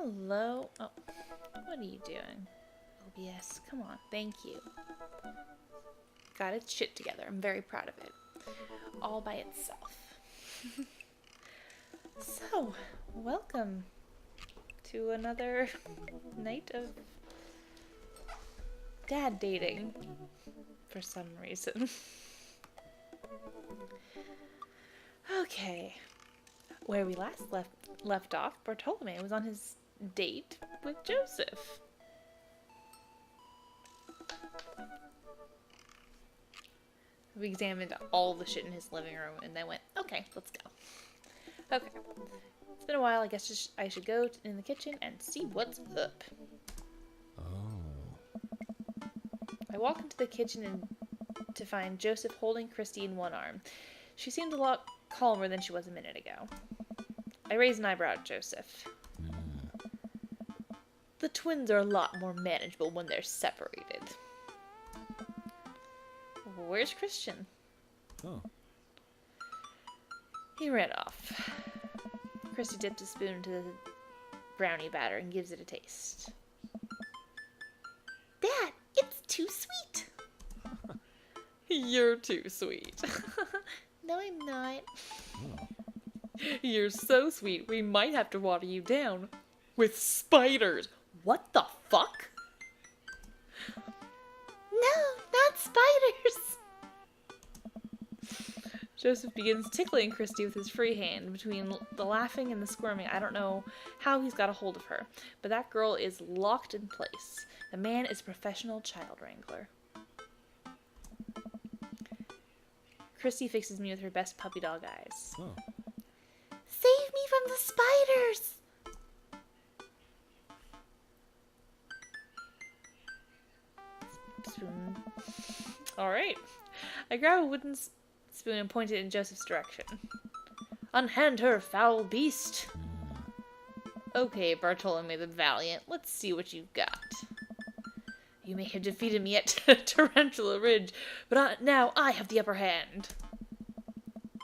Hello? Oh, what are you doing? OBS, come on, thank you. Got its shit together. I'm very proud of it. All by itself. So, welcome to another night of dad dating for some reason. Okay. Where we last left off, Bartolome was on his date with Joseph. We examined all the shit in his living room and then went, okay, let's go. Okay. It's been a while. I guess I should go in the kitchen and see what's up. Oh. I walk into the kitchen to find Joseph holding Christy in one arm. She seemed a lot calmer than she was a minute ago. I raise an eyebrow at Joseph. The twins are a lot more manageable when they're separated. Where's Christian? Oh. He ran off. Christy dips a spoon into the brownie batter and gives it a taste. Dad, it's too sweet. You're too sweet. No, I'm not. Oh. You're so sweet, we might have to water you down. With spiders. What the fuck? No, not spiders. Joseph begins tickling Christy with his free hand. Between the laughing and the squirming, I don't know how he's got a hold of her. But that girl is locked in place. The man is a professional child wrangler. Christy fixes me with her best puppy dog eyes. Oh. Save me from the spiders! Spoon. Alright. I grab a wooden spoon and point it in Joseph's direction. Unhand her, foul beast! Okay, Bartolome the Valiant, let's see what you've got. You may have defeated me at Tarantula Ridge, but now I have the upper hand.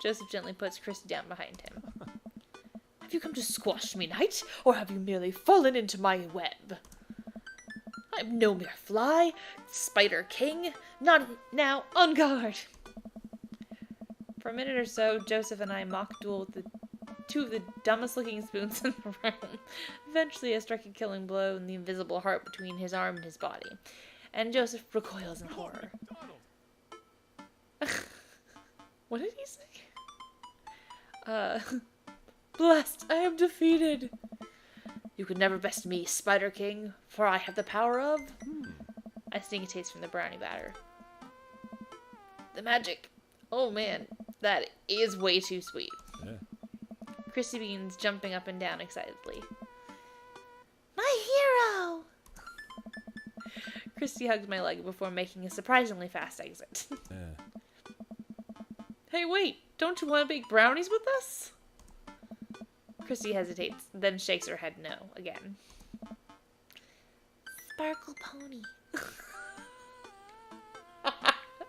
Joseph gently puts Christy down behind him. Have you come to squash me, knight, or have you merely fallen into my web? I'm no mere fly, Spider King, not now, on guard! For a minute or so, Joseph and I mock duel with two of the dumbest looking spoons in the room. Eventually, I strike a killing blow in the invisible heart between his arm and his body, and Joseph recoils in horror. What did he say? Blessed, I am defeated. You could never best me, Spider King, for I have the power of... I sneak a taste from the brownie batter. The magic. Oh man, that is way too sweet. Yeah. Christy begins jumping up and down excitedly. My hero! Christy hugs my leg before making a surprisingly fast exit. Yeah. Hey, wait! Don't you want to bake brownies with us? Christy hesitates, then shakes her head no again. Sparkle pony.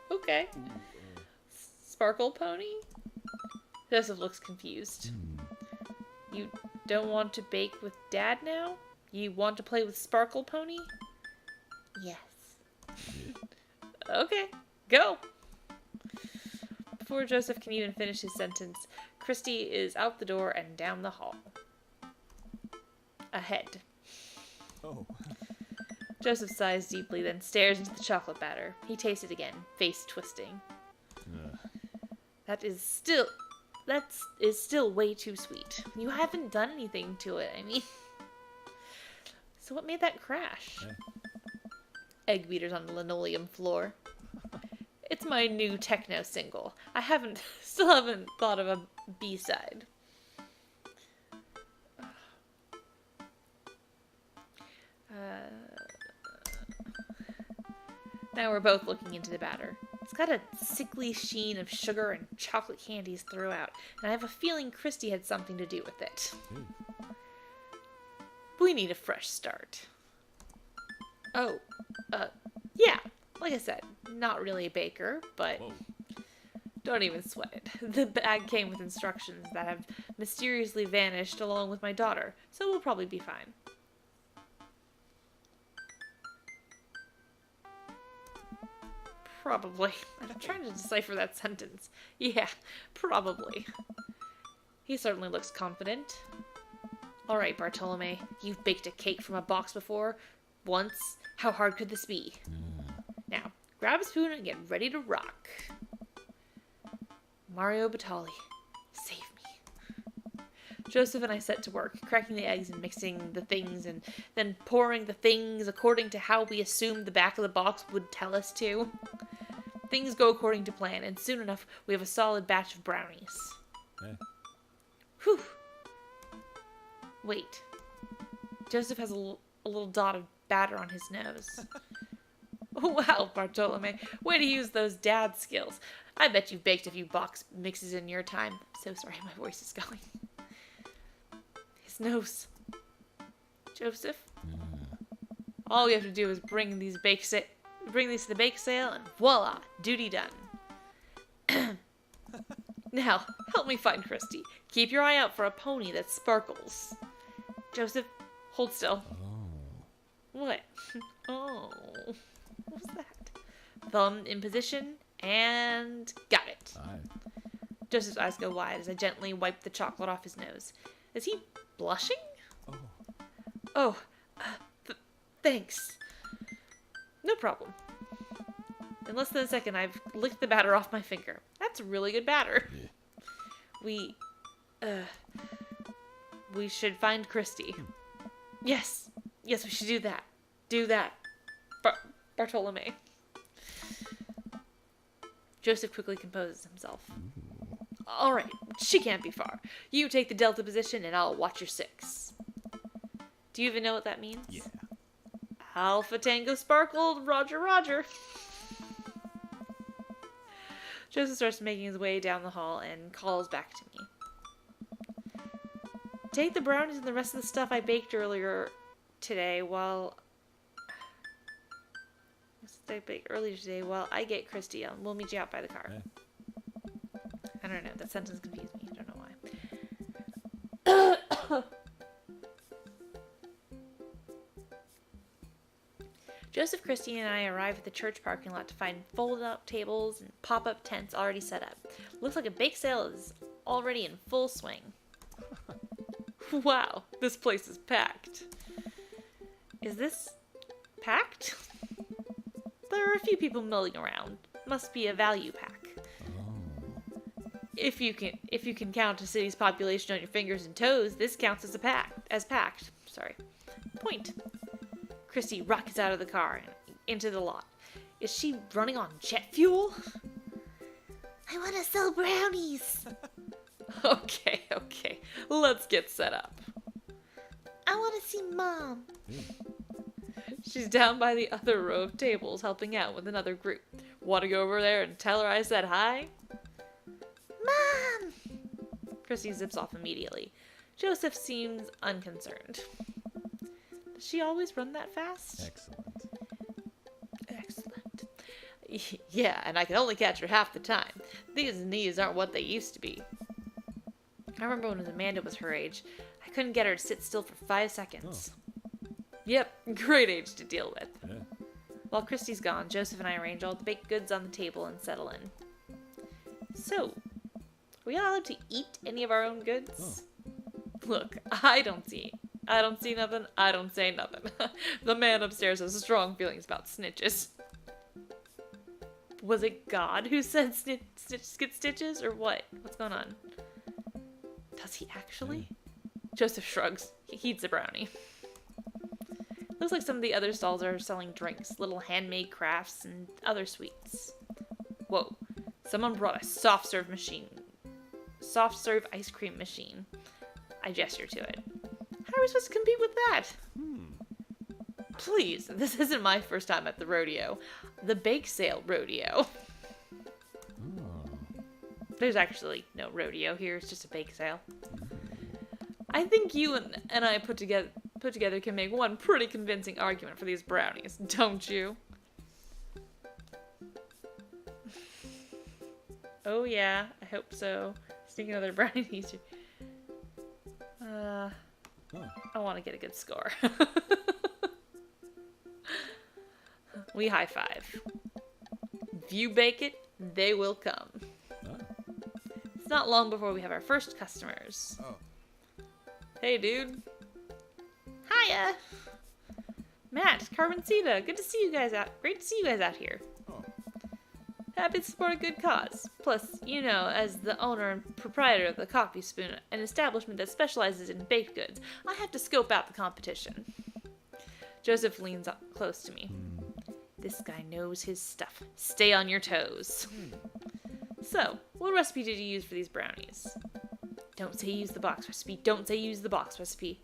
Okay. Sparkle pony? Joseph looks confused. You don't want to bake with Dad now? You want to play with Sparkle Pony? Yes. Okay, go! Before Joseph can even finish his sentence, Christy is out the door and down the hall. Ahead. Oh. Joseph sighs deeply, then stares into the chocolate batter. He tastes it again, face twisting. That is still way too sweet. You haven't done anything to it, I mean. So what made that crash? Yeah. Egg beaters on the linoleum floor. It's my new techno single. Still haven't thought of a B-side. Now we're both looking into the batter. It's got a sickly sheen of sugar and chocolate candies throughout, and I have a feeling Christy had something to do with it. We need a fresh start. Oh, yeah, like I said, not really a baker, but Whoa. don't even sweat it. The bag came with instructions that have mysteriously vanished along with my daughter, so we'll probably be fine. Probably. I'm trying to decipher that sentence. Yeah, probably. He certainly looks confident. Alright, Bartolome. You've baked a cake from a box before. Once. How hard could this be? Now, grab a spoon and get ready to rock. Mario Batali, save me. Joseph and I set to work, cracking the eggs and mixing the things, and then pouring the things according to how we assumed the back of the box would tell us to. Things go according to plan, and soon enough we have a solid batch of brownies. Okay. Whew. Wait. Joseph has a little dot of batter on his nose. Wow, Bartolome. Way to use those dad skills. I bet you've baked a few box mixes in your time. So sorry, my voice is going. His nose. Joseph? All we have to do is bring these to the bake sale, and voila, duty done. Now, help me find Christy. Keep your eye out for a pony that sparkles. Joseph, hold still. What? Oh. What was that? Thumb in position, and got it. Aye. Joseph's eyes go wide as I gently wipe the chocolate off his nose. Is he blushing? Oh, thanks. No problem. In less than a second, I've licked the batter off my finger. That's really good batter. Yeah. We should find Christy. Yes, we should do that. Do that. Bartolome. Joseph quickly composes himself. Alright, she can't be far. You take the delta position and I'll watch your 6. Do you even know what that means? Yeah. Alpha Tango sparkled, Roger, Roger. Joseph starts making his way down the hall and calls back to me. Take the brownies and the rest of the stuff I baked earlier today while I get Christy. We'll meet you out by the car. Yeah. I don't know. That sentence confused me. I don't know why. Joseph, Christy, and I arrive at the church parking lot to find fold-out tables and pop-up tents already set up. Looks like a bake sale is already in full swing. Wow, this place is packed. Is this packed? There are a few people milling around. Must be a value pack. If you can count a city's population on your fingers and toes, this counts as packed. Sorry. Point. Christy rockets out of the car and into the lot. Is she running on jet fuel? I want to sell brownies. Okay. Let's get set up. I want to see Mom. She's down by the other row of tables helping out with another group. Want to go over there and tell her I said hi? Mom! Christy zips off immediately. Joseph seems unconcerned. Does she always run that fast? Excellent. Yeah, and I can only catch her half the time. These knees aren't what they used to be. I remember when Amanda was her age, I couldn't get her to sit still for 5 seconds. Yep, great age to deal with. Yeah. While Christy's gone, Joseph and I arrange all the baked goods on the table and settle in. So, are we allowed to eat any of our own goods? Look, I don't see nothing, I don't say nothing. The man upstairs has strong feelings about snitches. Was it God who said snitches get stitches, or what? What's going on? Does he actually? Joseph shrugs. He eats a brownie. Looks like some of the other stalls are selling drinks, little handmade crafts, and other sweets. Whoa, someone brought a soft serve ice cream machine. I gesture to it. How are we supposed to compete with that? Please, this isn't my first time at the rodeo. The bake sale rodeo. There's actually no rodeo here, it's just a bake sale. I think you and I put together can make one pretty convincing argument for these brownies, don't you? Oh yeah, I hope so. Sneak another brownie teaser. I want to get a good score. We high five. If you bake it, they will come. Oh. It's not long before we have our first customers. Oh. Hey, dude. Hiya! Matt, Carmencita, good to see you guys out. Great to see you guys out here. Oh. Happy to support a good cause. Plus, you know, as the owner and proprietor of the Coffee Spoon, an establishment that specializes in baked goods, I have to scope out the competition. Joseph leans up close to me. This guy knows his stuff. Stay on your toes. So, what recipe did you use for these brownies? Don't say use the box recipe. Don't say use the box recipe.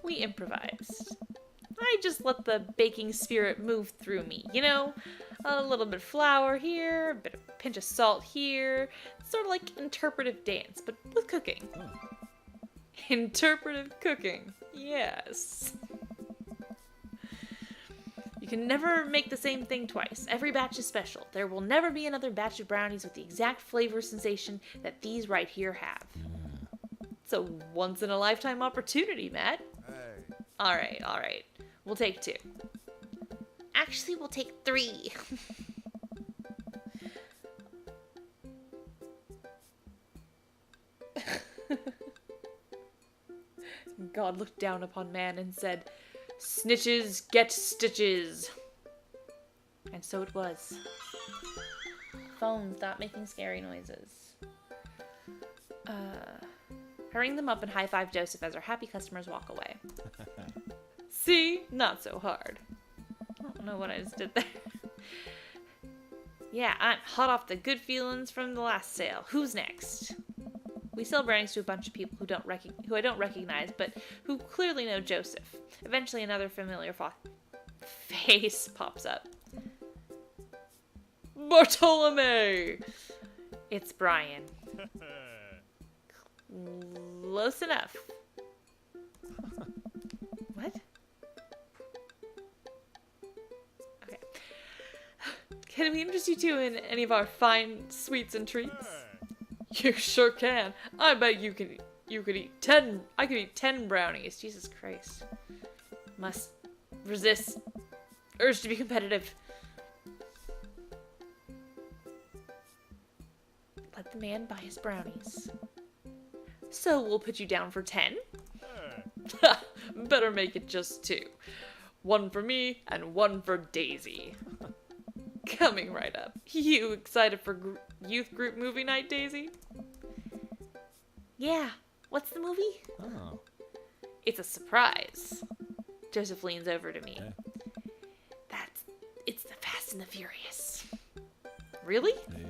We improvised. I just let the baking spirit move through me, you know? A little bit of flour here, a pinch of salt here. It's sort of like interpretive dance, but with cooking. Oh. Interpretive cooking. Yes. You can never make the same thing twice. Every batch is special. There will never be another batch of brownies with the exact flavor sensation that these right here have. It's a once-in-a-lifetime opportunity, Matt. Hey. Alright. We'll take 2. Actually, we'll take 3. God looked down upon man and said, "Snitches get stitches." And so it was. Phone, stop making scary noises. I ring them up and high-five Joseph as our happy customers walk away. See? Not so hard. I don't know what I just did there. Yeah, I'm hot off the good feelings from the last sale. Who's next? We sell brownies to a bunch of people who I don't recognize, but who clearly know Joseph. Eventually another familiar face pops up. Bartolome! It's Brian. Close enough. What? Okay. Can we interest you two in any of our fine sweets and treats? You sure can. I bet you could eat 10. I could eat 10 brownies. Jesus Christ. Must resist urge to be competitive. Let the man buy his brownies. So we'll put you down for 10? Better make it just 2. 1 for me and 1 for Daisy. Coming right up. You excited for youth group movie night, Daisy? Yeah. What's the movie? Oh. It's a surprise. Joseph leans over to me. Okay. It's the Fast and the Furious. Really? Hey.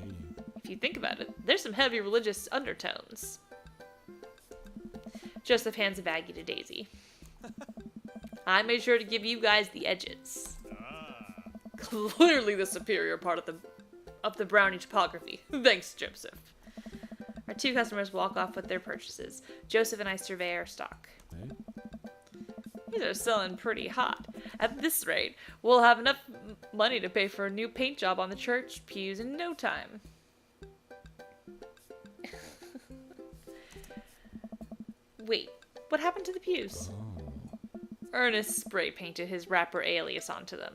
If you think about it, there's some heavy religious undertones. Joseph hands a baggie to Daisy. I made sure to give you guys the edges. Clearly the superior part of the brownie topography. Thanks, Joseph. Our 2 customers walk off with their purchases. Joseph and I survey our stock. Hey. These are selling pretty hot. At this rate, we'll have enough money to pay for a new paint job on the church pews in no time. Wait, what happened to the pews? Oh. Ernest spray painted his rapper alias onto them.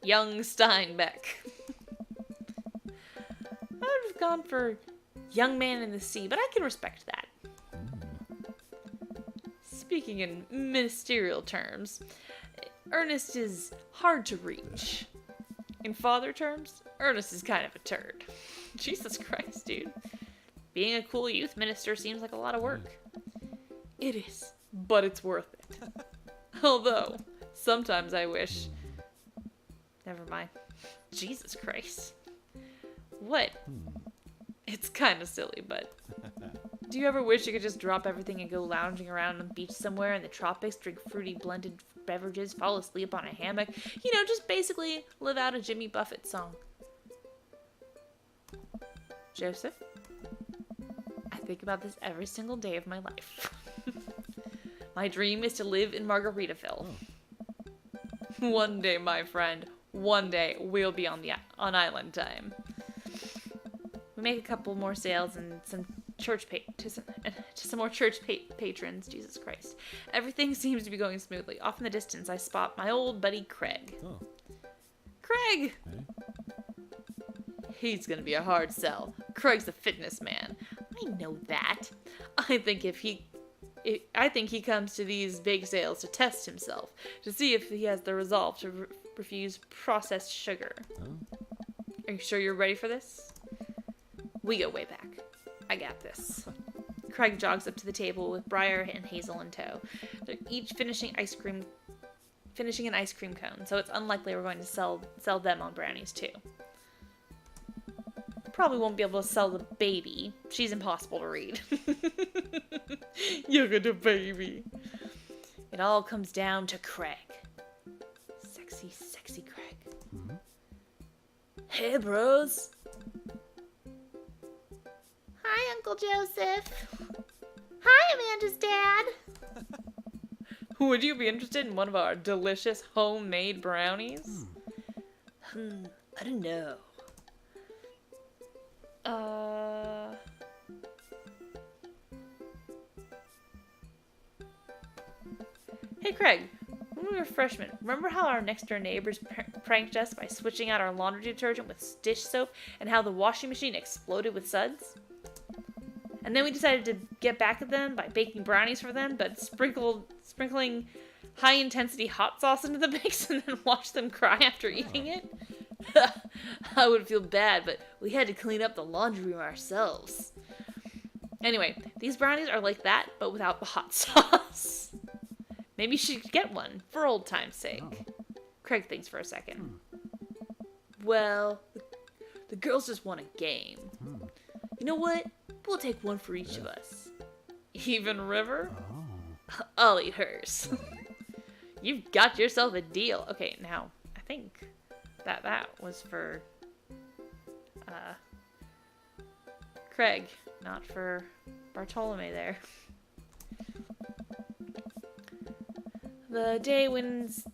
Young Steinbeck. I would have gone for Young Man in the Sea, but I can respect that. Speaking in ministerial terms, Ernest is hard to reach. In father terms, Ernest is kind of a turd. Jesus Christ, dude. Being a cool youth minister seems like a lot of work. It is, but it's worth it. Although, sometimes I wish... Never mind. Jesus Christ. What? It's kind of silly, but... Do you ever wish you could just drop everything and go lounging around on the beach somewhere in the tropics, drink fruity blended beverages, fall asleep on a hammock? You know, just basically live out a Jimmy Buffett song. Joseph? I think about this every single day of my life. My dream is to live in Margaritaville. Oh. One day, my friend, one day we'll be on island time. We make a couple more sales and some church to some more church patrons. Jesus Christ. Everything seems to be going smoothly. Off in the distance, I spot my old buddy Craig. Oh. Craig! Hey. He's gonna be a hard sell. Craig's a fitness man. I know that. I think he comes to these bake sales to test himself, to see if he has the resolve to refuse processed sugar. Oh. Are you sure you're ready for this? We go way back. I got this. Craig jogs up to the table with Briar and Hazel in tow. They're each finishing an ice cream cone, so it's unlikely we're going to sell them on brownies too. Probably won't be able to sell the baby. She's impossible to read. You're the baby. It all comes down to Craig. Sexy, sexy Craig. Mm-hmm. Hey, bros. Hi, Uncle Joseph. Hi, Amanda's dad. Would you be interested in one of our delicious homemade brownies? I don't know. Hey, Craig. When we were freshmen, remember how our next-door neighbors pranked us by switching out our laundry detergent with dish soap and how the washing machine exploded with suds? And then we decided to get back at them by baking brownies for them, but sprinkling high-intensity hot sauce into the mix and then watch them cry after eating it? I would feel bad, but we had to clean up the laundry room ourselves. Anyway, these brownies are like that, but without the hot sauce. Maybe you should get one, for old time's sake. Oh. Craig thinks for a second. Well, the girls just want a game. You know what? We'll take one for each of us. Even River? Oh. I'll eat hers. You've got yourself a deal. Okay, now, I think that was for Craig, not for Bartolome there. The day winds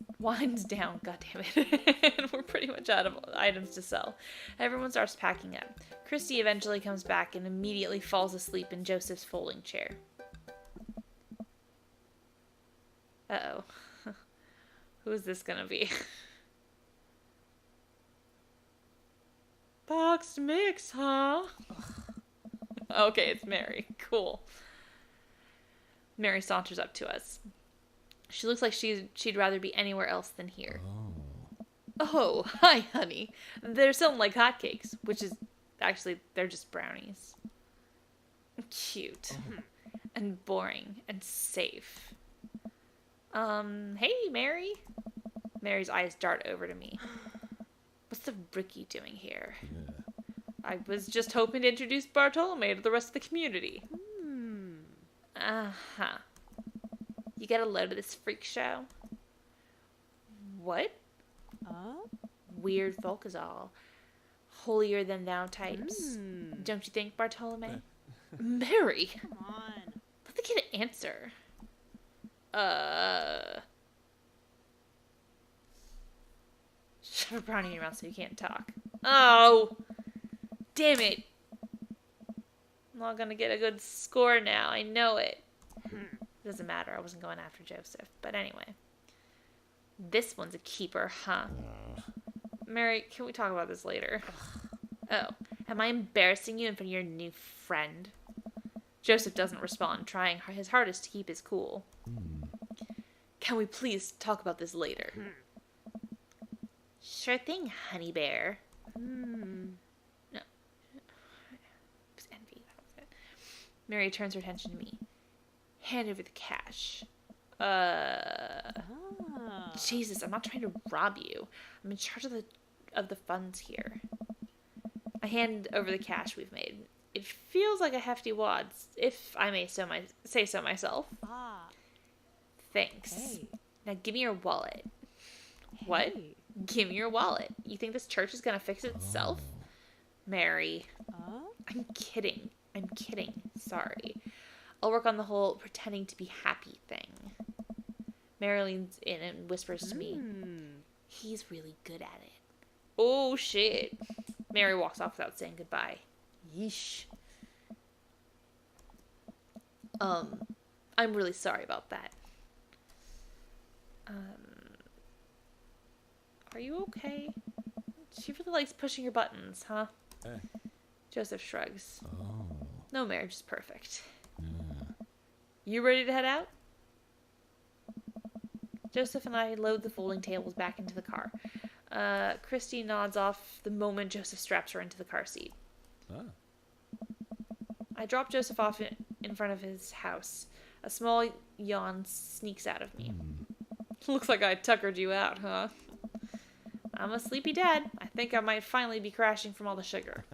down, god damn it, and we're pretty much out of items to sell. Everyone starts packing up. Christy eventually comes back and immediately falls asleep in Joseph's folding chair. Uh-oh. Who is this gonna be? Boxed mix, huh? Okay, it's Mary. Cool. Mary saunters up to us. She looks like she'd rather be anywhere else than here. Oh, hi, honey. They're selling like hotcakes, which is actually, they're just brownies. Cute. And boring and safe. Hey, Mary. Mary's eyes dart over to me. What's the Ricky doing here? Yeah. I was just hoping to introduce Bartolome to the rest of the community. Uh-huh. You get a load of this freak show? What? Weird folk is all. Holier than thou types. Don't you think, Bartolome? Mary! Come on. Let the kid answer. Shove a brownie in your mouth so you can't talk. Oh! Damn it! I'm not gonna get a good score now. I know it. Doesn't matter. I wasn't going after Joseph. But anyway. This one's a keeper, huh? Mary, can we talk about this later? Oh. Am I embarrassing you in front of your new friend? Joseph doesn't respond, trying his hardest to keep his cool. Can we please talk about this later? Sure thing, honey bear. No. It was envy. That was it. Mary turns her attention to me. Hand over the cash. Jesus, I'm not trying to rob you. I'm in charge of the funds here. I hand over the cash we've made. It feels like a hefty wad, if I may say so myself. Thanks. Hey. Now give me your wallet. What? Hey. Give me your wallet. You think this church is gonna fix itself? Mary. I'm kidding. Sorry. I'll work on the whole pretending to be happy thing. Mary leans in and whispers to me, He's really good at it. Oh, shit. Mary walks off without saying goodbye. Yeesh. I'm really sorry about that. Are you okay? She really likes pushing your buttons, huh? Eh. Joseph shrugs. Oh. No marriage is perfect. Yeah. You ready to head out? Joseph and I load the folding tables back into the car. Christy nods off the moment Joseph straps her into the car seat. Ah. I drop Joseph off in front of his house. A small yawn sneaks out of me. Looks like I tuckered you out, huh? I'm a sleepy dad. I think I might finally be crashing from all the sugar.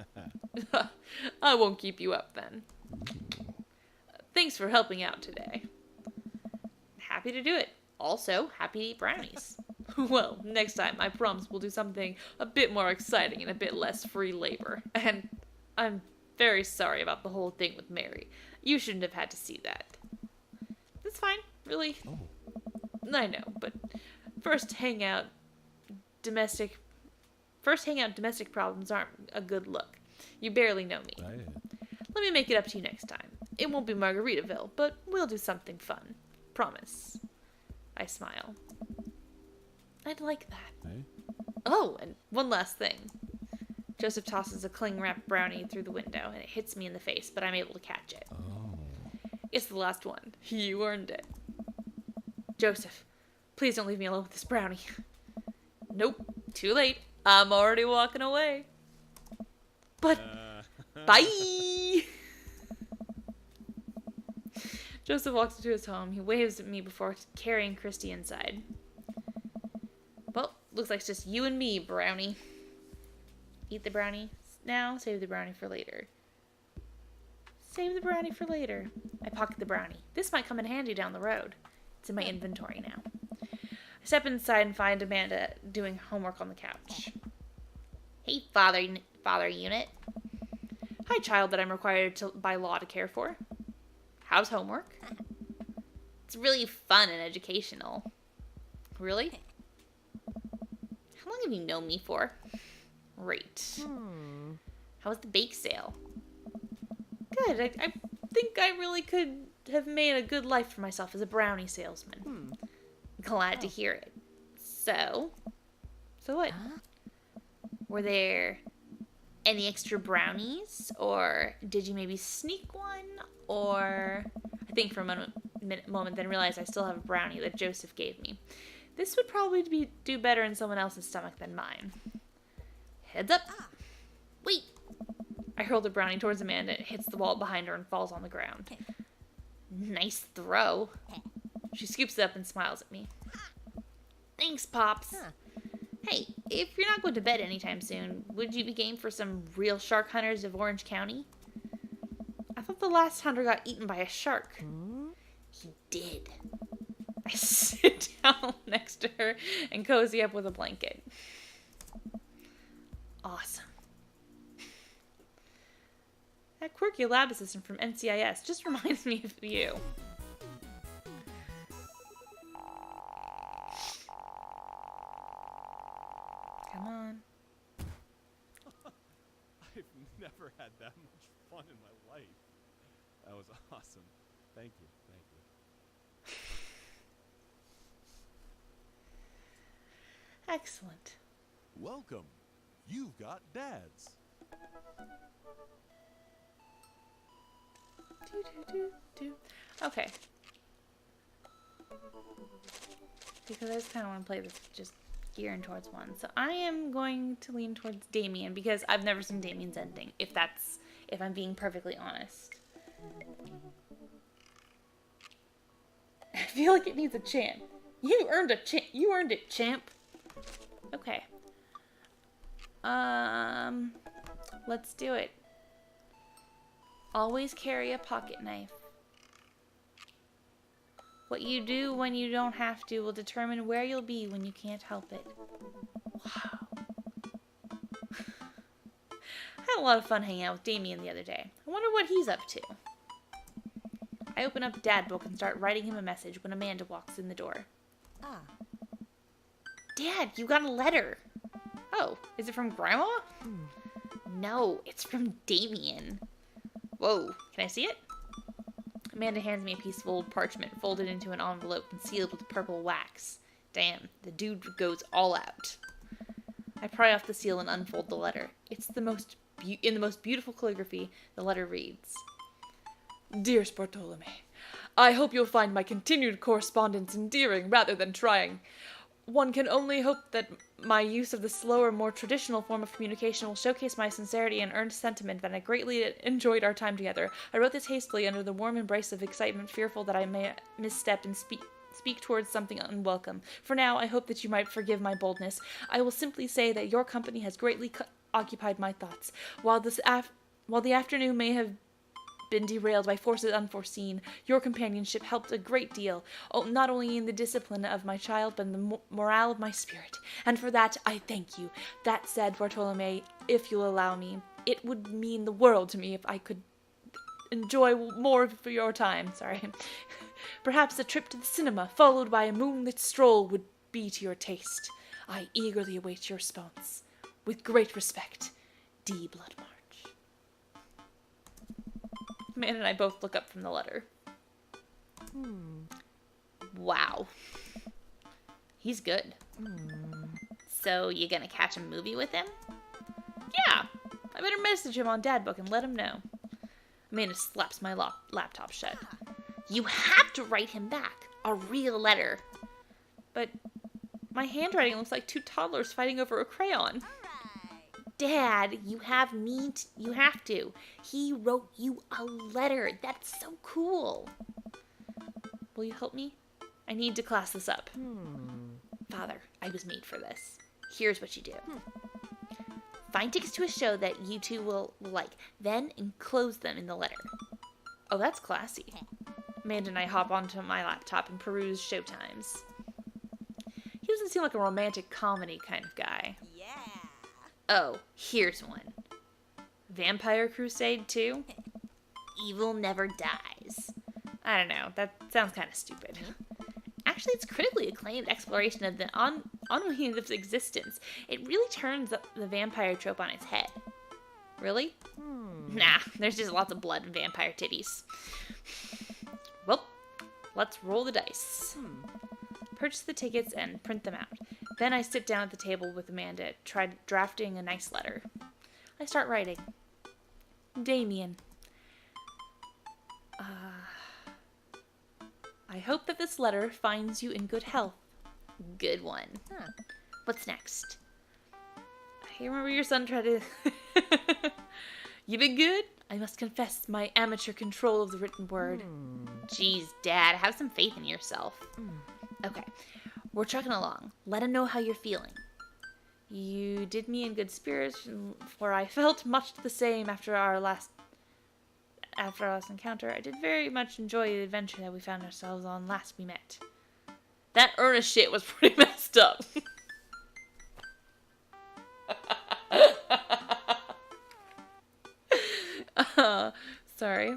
I won't keep you up then. Thanks for helping out today. Happy to do it. Also, happy to eat brownies. Well, next time, I promise we'll do something a bit more exciting and a bit less free labor. And I'm very sorry about the whole thing with Mary. You shouldn't have had to see that. That's fine, really. Oh. I know, but first hangout domestic problems aren't a good look. You barely know me. Right. Let me make it up to you next time. It won't be Margaritaville, but we'll do something fun. Promise. I smile. I'd like that. Eh? Oh, and one last thing. Joseph tosses a cling-wrapped brownie through the window, and it hits me in the face, but I'm able to catch it. Oh. It's the last one. You earned it. Joseph, please don't leave me alone with this brownie. Nope. Too late. I'm already walking away. But, bye! Joseph walks into his home. He waves at me before carrying Christy inside. Well, looks like it's just you and me, brownie. Eat the brownie now, save the brownie for later. Save the brownie for later. I pocket the brownie. This might come in handy down the road. It's in my inventory now. I step inside and find Amanda doing homework on the couch. Hey, father unit. Hi, child that I'm required by law to care for. How's homework? It's really fun and educational. Really? How long have you known me for? Great. How was the bake sale? Good. I think I really could have made a good life for myself as a brownie salesman. Glad to hear it. So what? Were there any extra brownies? Or did you maybe sneak one? Or I think for a moment then realized I still have a brownie that Joseph gave me. This would probably do better in someone else's stomach than mine. Heads up. Wait. I hurl the brownie towards Amanda. It hits the wall behind her and falls on the ground. Nice throw. She scoops it up and smiles at me. Thanks, Pops. Hey, if you're not going to bed anytime soon, would you be game for some real shark hunters of Orange County? I thought the last hunter got eaten by a shark. He did. I sit down next to her and cozy up with a blanket. Awesome. That quirky lab assistant from NCIS just reminds me of you. Come on. I've never had that much fun in my life. That was awesome. Thank you. Thank you. Excellent. Welcome. You've got dads. Okay. Because I just kind of want to play this just gearing towards one. So I am going to lean towards Damien because I've never seen Damien's ending, if I'm being perfectly honest. I feel like it needs a chant. You earned it, champ. Okay. Let's do it. Always carry a pocket knife. What you do when you don't have to will determine where you'll be when you can't help it. Wow. I had a lot of fun hanging out with Damien the other day. I wonder what he's up to. I open up Dad Book and start writing him a message when Amanda walks in the door. Dad, you got a letter. Oh, is it from Grandma? No, it's from Damien. Whoa, can I see it? Amanda hands me a piece of old parchment folded into an envelope and sealed with purple wax. Damn, the dude goes all out. I pry off the seal and unfold the letter. It's in the most beautiful calligraphy. The letter reads, Dearest Bartolome, I hope you'll find my continued correspondence endearing rather than trying. One can only hope that my use of the slower, more traditional form of communication will showcase my sincerity and earnest sentiment that I greatly enjoyed our time together. I wrote this hastily under the warm embrace of excitement, fearful that I may misstep and speak towards something unwelcome. For now, I hope that you might forgive my boldness. I will simply say that your company has greatly occupied my thoughts. While the afternoon may have been derailed by forces unforeseen, your companionship helped a great deal, not only in the discipline of my child, but in the morale of my spirit. And for that, I thank you. That said, Bartolome, if you'll allow me, it would mean the world to me if I could enjoy more of your time. Perhaps a trip to the cinema, followed by a moonlit stroll, would be to your taste. I eagerly await your response. With great respect, D. Bloodmarch. Man and I both look up from the letter. Wow. He's good. So, you gonna catch a movie with him? Yeah. I better message him on Dadbook and let him know. Amanda slaps my laptop shut. You have to write him back. A real letter. But my handwriting looks like two toddlers fighting over a crayon. Dad, you have to. He wrote you a letter. That's so cool. Will you help me? I need to class this up. Father, I was made for this. Here's what you do. Find tickets to a show that you two will like, then enclose them in the letter. Oh, that's classy. Amanda and I hop onto my laptop and peruse showtimes. He doesn't seem like a romantic comedy kind of guy. Yeah. Oh, here's one. Vampire Crusade 2? Evil Never Dies. I don't know, that sounds kind of stupid. Actually, it's critically acclaimed exploration of the Unwinged's existence. It really turns the vampire trope on its head. Really? Nah, there's just lots of blood and vampire titties. Well, let's roll the dice. Purchase the tickets and print them out. Then I sit down at the table with Amanda, try drafting a nice letter. I start writing. Damien. I hope that this letter finds you in good health. Good one. What's next? I remember your son tried to... You been good? I must confess my amateur control of the written word. Jeez, Dad, have some faith in yourself. Okay, we're trucking along. Let him know how you're feeling. You did me in good spirits, for I felt much the same after our last encounter. I did very much enjoy the adventure that we found ourselves on last we met. That earnest shit was pretty messed up. Sorry.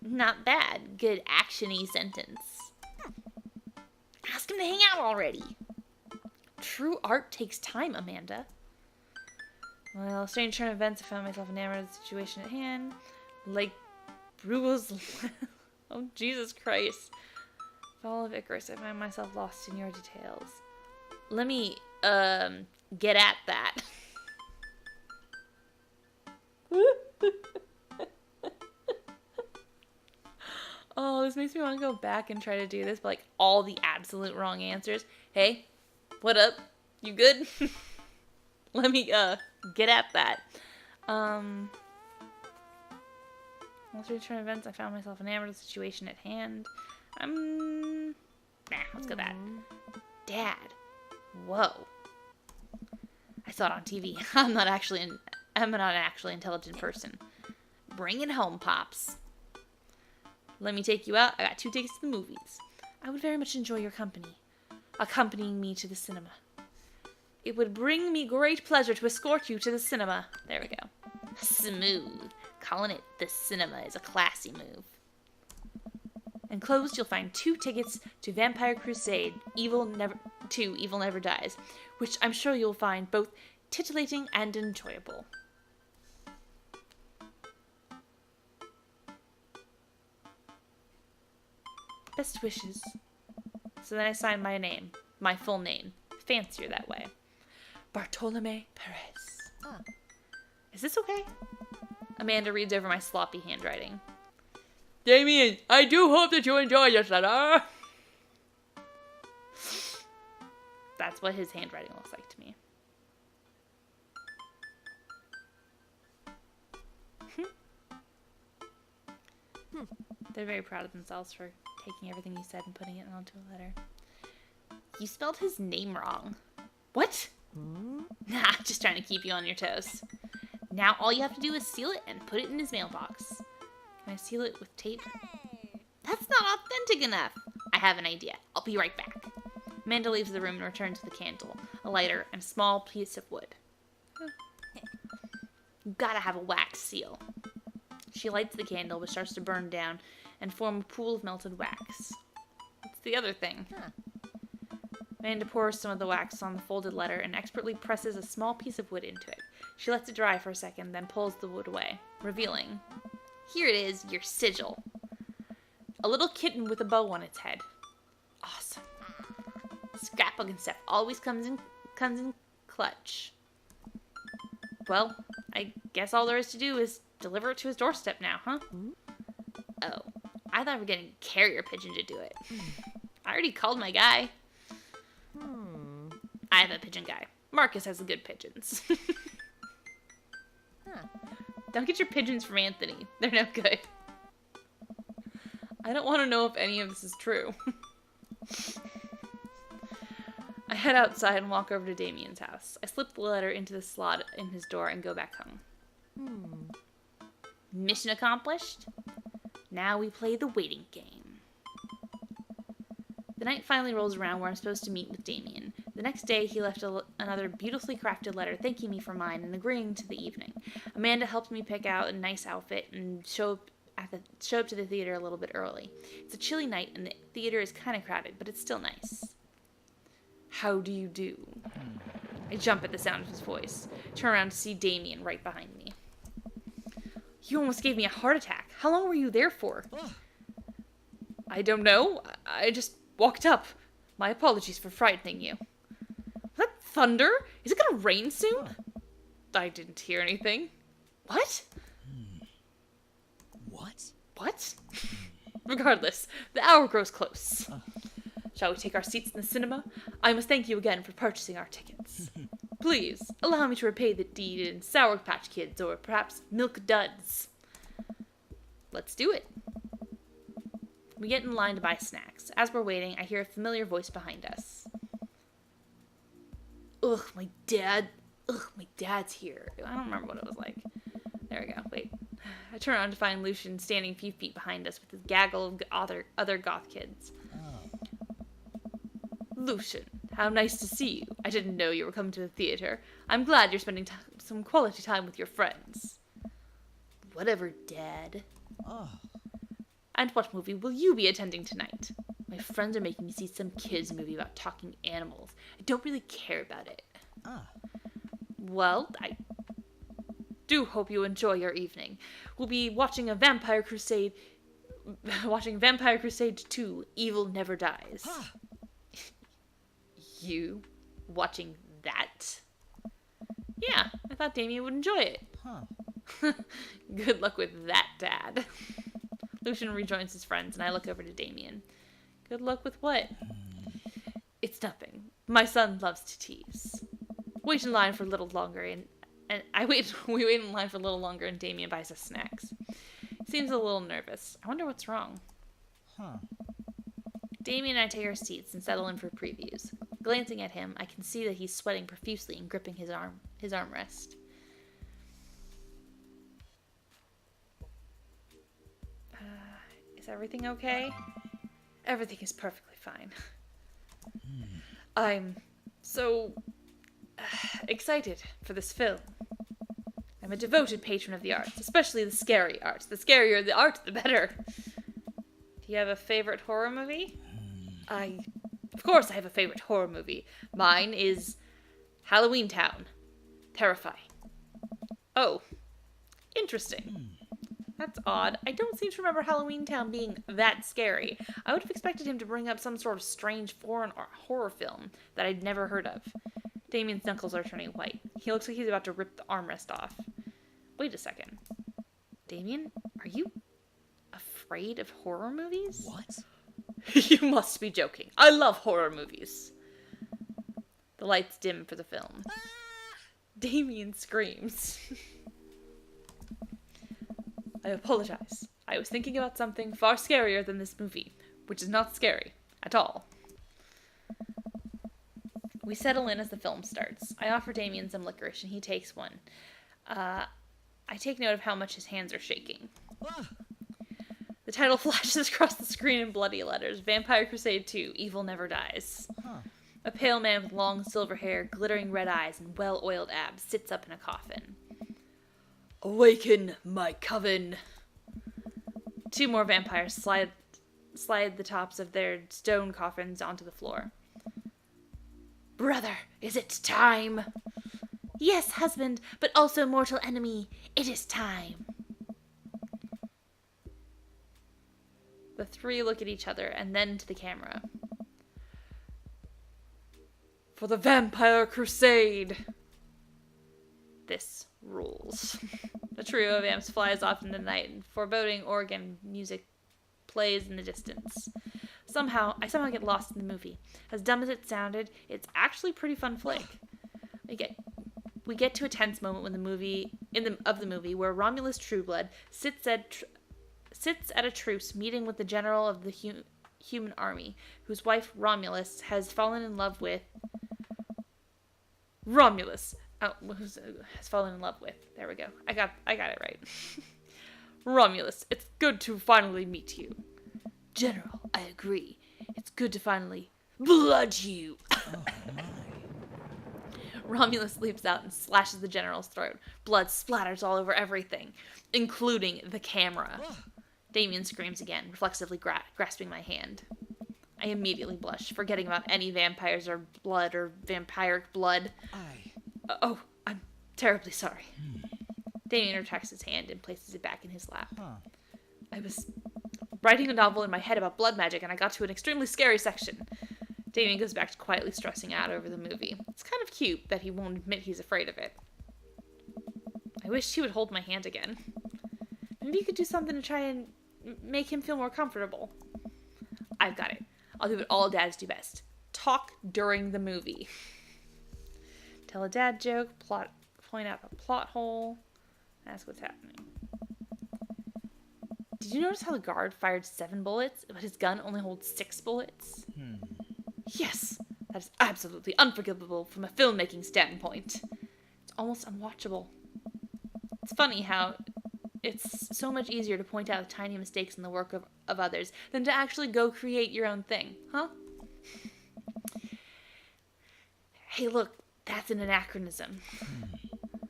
Not bad. Good action-y sentence. Ask him to hang out already. True art takes time, Amanda. Well, a strange turn of events, I found myself enamored of the situation at hand. Like Brugel's... Oh, Jesus Christ. Fall of Icarus, I find myself lost in your details. Let me, get at that. Oh, this makes me want to go back and try to do this, but like all the absolute wrong answers. Hey, what up? You good? Let me, get at that. Once we return events, I found myself enamored of the situation at hand. Let's go that. Dad. Whoa. I saw it on TV. I'm not an actually intelligent person. Bring it home, Pops. Let me take you out. I got 2 tickets to the movies. I would very much enjoy your company, accompanying me to the cinema. It would bring me great pleasure to escort you to the cinema. There we go. Smooth. Calling it the cinema is a classy move. Enclosed, you'll find 2 tickets to Vampire Crusade, Evil Never Dies, which I'm sure you'll find both titillating and enjoyable. Best wishes. So then I signed my name, my full name. Fancier that way. Bartolome Perez. Is this okay? Amanda reads over my sloppy handwriting. Damien, I do hope that you enjoy your letter. That's what his handwriting looks like to me. They're very proud of themselves for taking everything you said and putting it onto a letter. You spelled his name wrong. What? Nah, just trying to keep you on your toes. Now all you have to do is seal it and put it in his mailbox. Can I seal it with tape? That's not authentic enough. I have an idea. I'll be right back. Amanda leaves the room and returns with a candle, a lighter, and a small piece of wood. You gotta have a wax seal. She lights the candle, which starts to burn down and form a pool of melted wax. What's the other thing? Amanda pours some of the wax on the folded letter and expertly presses a small piece of wood into it. She lets it dry for a second, then pulls the wood away, revealing, here it is, your sigil. A little kitten with a bow on its head. Awesome. Scrapbook and stuff always comes in clutch. Well, I guess all there is to do is deliver it to his doorstep now, huh? Oh, I thought we were getting a carrier pigeon to do it. I already called my guy. I have a pigeon guy. Marcus has the good pigeons. Don't get your pigeons from Anthony. They're no good. I don't want to know if any of this is true. I head outside and walk over to Damien's house. I slip the letter into the slot in his door and go back home. Mission accomplished. Now we play the waiting game. The night finally rolls around where I'm supposed to meet with Damien. The next day, he left another beautifully crafted letter thanking me for mine and agreeing to the evening. Amanda helped me pick out a nice outfit and show up to the theater a little bit early. It's a chilly night and the theater is kind of crowded, but it's still nice. How do you do? I jump at the sound of his voice. Turn around to see Damien right behind me. You almost gave me a heart attack. How long were you there for? I don't know. I just walked up. My apologies for frightening you. Was that thunder? Is it gonna rain soon? I didn't hear anything. What? What? Regardless, the hour grows close. Shall we take our seats in the cinema? I must thank you again for purchasing our tickets. Please, allow me to repay the deed in Sour Patch Kids or perhaps Milk Duds. Let's do it. We get in line to buy snacks. As we're waiting, I hear a familiar voice behind us. Ugh, my dad's here. I don't remember what it was like. There we go. Wait. I turn around to find Lucian standing a few feet behind us with his gaggle of other goth kids. Lucian, how nice to see you. I didn't know you were coming to the theater. I'm glad you're spending some quality time with your friends. Whatever, Dad. And what movie will you be attending tonight? My friends are making me see some kids' movie about talking animals. I don't really care about it. Well, I do hope you enjoy your evening. We'll be watching Vampire Crusade 2, Evil Never Dies. You watching that? Yeah, I thought Damien would enjoy it. Good luck with that, Dad. Lucian rejoins his friends, and I look over to Damien. Good luck with what? It's nothing. My son loves to tease. Wait in line for a little longer, and we wait in line for a little longer, and Damien buys us snacks. He seems a little nervous. I wonder what's wrong. Damien and I take our seats and settle in for previews. Glancing at him, I can see that he's sweating profusely and gripping his armrest. Is everything okay? Everything is perfectly fine. I'm so excited for this film. I'm a devoted patron of the arts, especially the scary arts. The scarier the art, the better. Do you have a favorite horror movie? Of course I have a favorite horror movie. Mine is Halloween Town. Terrifying. Oh, interesting. That's odd. I don't seem to remember Halloween Town being that scary. I would have expected him to bring up some sort of strange foreign horror film that I'd never heard of. Damien's knuckles are turning white. He looks like he's about to rip the armrest off. Wait a second. Damien, are you afraid of horror movies? What? You must be joking. I love horror movies. The lights dim for the film. Damien screams. I apologize. I was thinking about something far scarier than this movie, which is not scary at all. We settle in as the film starts. I offer Damien some licorice and he takes one. I take note of how much his hands are shaking. The title flashes across the screen in bloody letters. Vampire Crusade 2, Evil Never Dies. A pale man with long silver hair, glittering red eyes, and well-oiled abs sits up in a coffin. Awaken, my coven! 2 more vampires slide the tops of their stone coffins onto the floor. Brother, is it time? Yes, husband, but also mortal enemy. It is time. The 3 look at each other and then to the camera. For the Vampire Crusade! This rules. The trio of amps flies off into the night, and foreboding organ music plays in the distance. I somehow get lost in the movie. As dumb as it sounded, it's actually a pretty fun flick. We get to a tense moment when the movie where Romulus Trueblood sits at a truce meeting with the general of the human army, whose wife Romulus has fallen in love with. Has fallen in love with. There we go. I got it right. Romulus, it's good to finally meet you. General, I agree. It's good to finally blood you. Oh, my. Romulus leaps out and slashes the general's throat. Blood splatters all over everything, including the camera. Damien screams again, reflexively grasping my hand. I immediately blush, forgetting about any vampires or blood or vampiric blood. Oh, I'm terribly sorry. Damien retracts his hand and places it back in his lap. I was writing a novel in my head about blood magic, and I got to an extremely scary section. Damien goes back to quietly stressing out over the movie. It's kind of cute that he won't admit he's afraid of it. I wish he would hold my hand again. Maybe you could do something to try and make him feel more comfortable. I've got it. I'll do what all dads do best. Talk during the movie. Tell a dad joke, point out a plot hole, ask what's happening. Did you notice how the guard fired 7 bullets, but his gun only holds 6 bullets? Yes, that is absolutely unforgivable from a filmmaking standpoint. It's almost unwatchable. It's funny how it's so much easier to point out tiny mistakes in the work of others than to actually go create your own thing, huh? Hey, look, that's an anachronism.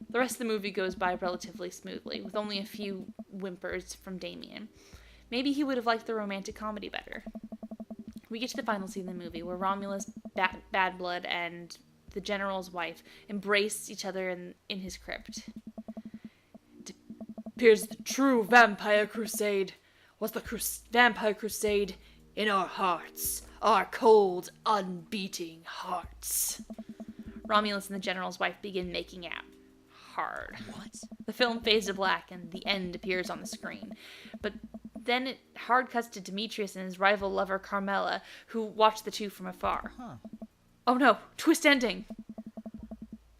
The rest of the movie goes by relatively smoothly, with only a few whimpers from Damien. Maybe he would have liked the romantic comedy better. We get to the final scene of the movie, where Romulus, Bad Blood, and the general's wife embrace each other in his crypt. It appears the true Vampire Crusade was the Vampire Crusade in our hearts, our cold, unbeating hearts. Romulus and the general's wife begin making out. Hard. What? The film fades to black and the end appears on the screen. But then it hard cuts to Demetrius and his rival lover Carmela, who watch the two from afar. Oh no, twist ending.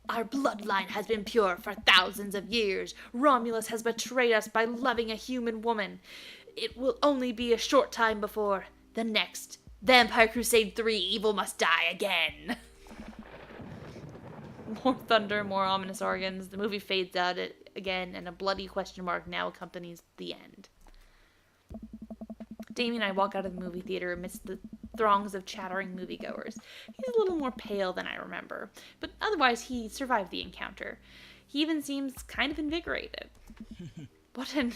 Our bloodline has been pure for thousands of years. Romulus has betrayed us by loving a human woman. It will only be a short time before the next Vampire Crusade 3, Evil Must Die Again. More thunder, more ominous organs. The movie fades out again, and a bloody question mark now accompanies the end. Damien and I walk out of the movie theater amidst the throngs of chattering moviegoers. He's a little more pale than I remember, but otherwise he survived the encounter. He even seems kind of invigorated. What an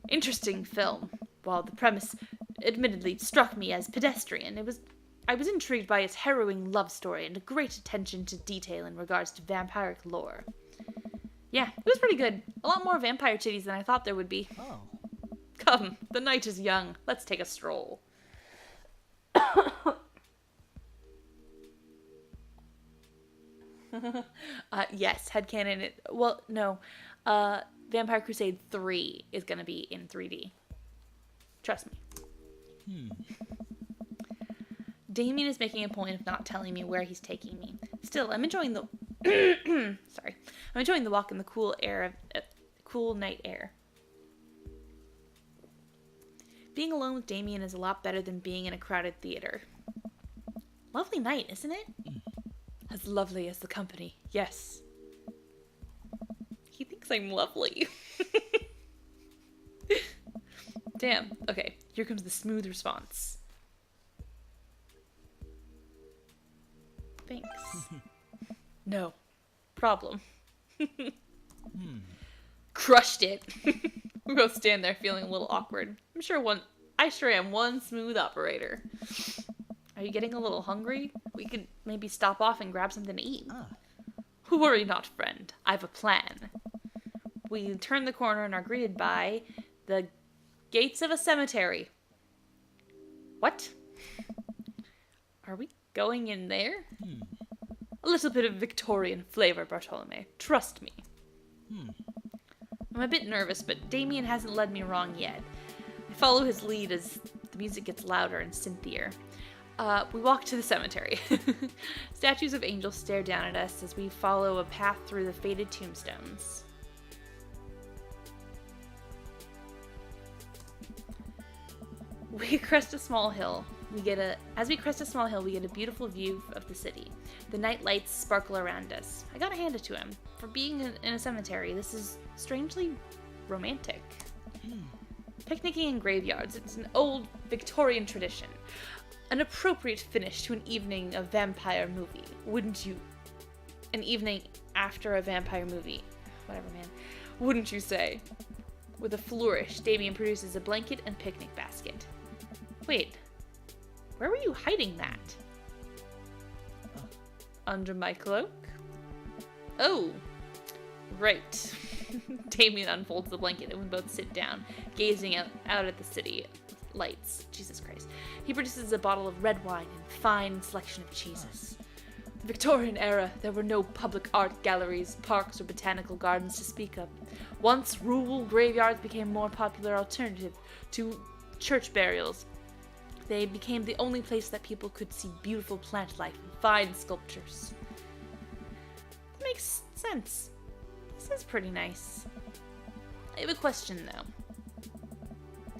interesting film. While the premise admittedly struck me as pedestrian, I was intrigued by its harrowing love story and a great attention to detail in regards to vampiric lore. Yeah, it was pretty good. A lot more vampire titties than I thought there would be. Oh. Come, the night is young. Let's take a stroll. Yes, headcanon. Well, no. Vampire Crusade 3 is going to be in 3D. Trust me. Damien is making a point of not telling me where he's taking me. Still, I'm enjoying the... Sorry. I'm enjoying the walk in the cool air of... cool night air. Being alone with Damien is a lot better than being in a crowded theater. Lovely night, isn't it? As lovely as the company, yes. He thinks I'm lovely. Damn. Okay, here comes the smooth response. Thanks. No. Problem. Crushed it. We both stand there feeling a little awkward. I sure am one smooth operator. Are you getting a little hungry? We could maybe stop off and grab something to eat. Worry not, friend. I've a plan. We turn the corner and are greeted by the gates of a cemetery. What? Are we going in there? A little bit of Victorian flavor, Bartolome. Trust me. I'm a bit nervous, but Damien hasn't led me wrong yet. I follow his lead as the music gets louder and synthier. We walk to the cemetery. Statues of angels stare down at us as we follow a path through the faded tombstones. We crest a small hill. As we crest a small hill, we get a beautiful view of the city. The night lights sparkle around us. I gotta hand it to him. For being in a cemetery, this is strangely romantic. Picnicking in graveyards, it's an old Victorian tradition. An appropriate finish to an evening of vampire movie, wouldn't you? An evening after a vampire movie. Whatever, man. Wouldn't you say? With a flourish, Damien produces a blanket and picnic basket. Wait. Where were you hiding that? Under my cloak? Oh. Right. Damien unfolds the blanket and we both sit down, gazing out at the city lights. Jesus Christ. He produces a bottle of red wine and a fine selection of cheeses. The Victorian era, there were no public art galleries, parks, or botanical gardens to speak of. Once, rural graveyards became a more popular alternative to church burials. They became the only place that people could see beautiful plant life and fine sculptures. That makes sense. This is pretty nice. I have a question, though.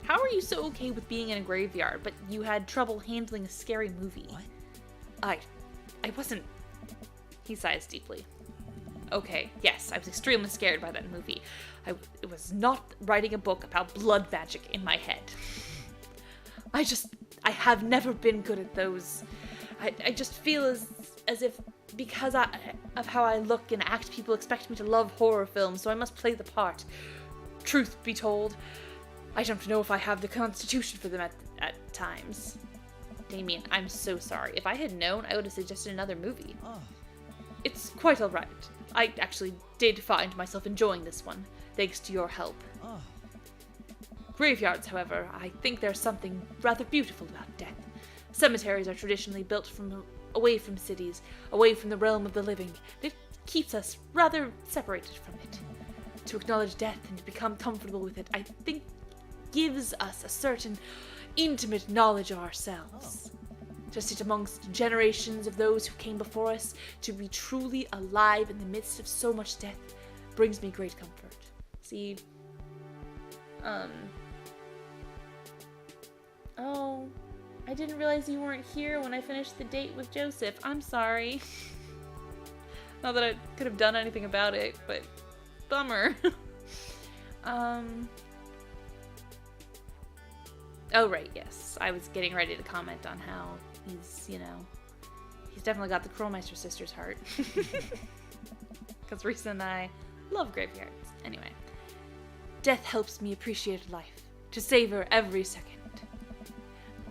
How are you so okay with being in a graveyard, but you had trouble handling a scary movie? What? I wasn't... He sighs deeply. Okay, yes, I was extremely scared by that movie. I was not writing a book about blood magic in my head. I have never been good at those. I just feel as if because of how I look and act, people expect me to love horror films, so I must play the part. Truth be told, I don't know if I have the constitution for them at times. Damien, I'm so sorry. If I had known, I would have suggested another movie. It's quite alright. I actually did find myself enjoying this one, thanks to your help. Graveyards, however, I think there's something rather beautiful about death. Cemeteries are traditionally built away from cities, away from the realm of the living. It keeps us rather separated from it. To acknowledge death and to become comfortable with it, I think gives us a certain intimate knowledge of ourselves. To sit amongst generations of those who came before us, to be truly alive in the midst of so much death, brings me great comfort. See, oh, I didn't realize you weren't here when I finished the date with Joseph. I'm sorry. Not that I could have done anything about it, but bummer. Oh, right, yes. I was getting ready to comment on how he's definitely got the Krollmeister sisters' heart. Because Risa and I love graveyards. Anyway. Death helps me appreciate life, to savor every second.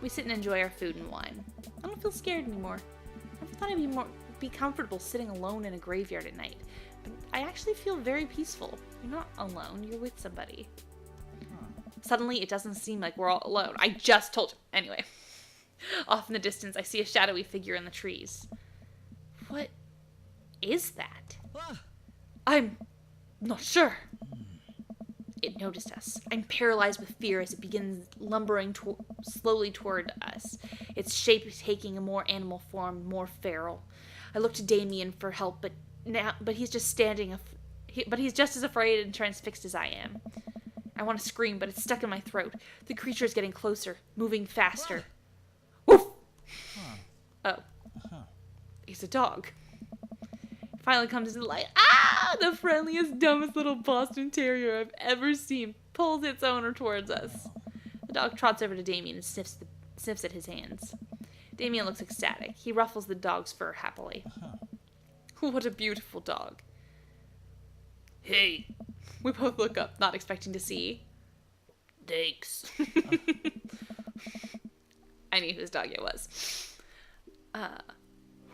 We sit and enjoy our food and wine. I don't feel scared anymore. I never thought I'd be comfortable sitting alone in a graveyard at night. But I actually feel very peaceful. You're not alone, you're with somebody. Suddenly, it doesn't seem like we're all alone. I just told you. Anyway. Off in the distance, I see a shadowy figure in the trees. What is that? I'm not sure. It noticed us. I'm paralyzed with fear as it begins lumbering slowly toward us, its shape taking a more animal form, more feral. I look to Damien for help, but he's just standing. But he's just as afraid and transfixed as I am. I want to scream, but it's stuck in my throat. The creature is getting closer, moving faster. Woof! Oh. He's a dog. It finally comes into the light. Ah! The friendliest, dumbest little Boston Terrier I've ever seen pulls its owner towards us. The dog trots over to Damien and sniffs at his hands. Damien looks ecstatic. He ruffles the dog's fur happily. What a beautiful dog. Hey. We both look up, not expecting to see. Thanks. I knew whose dog it was.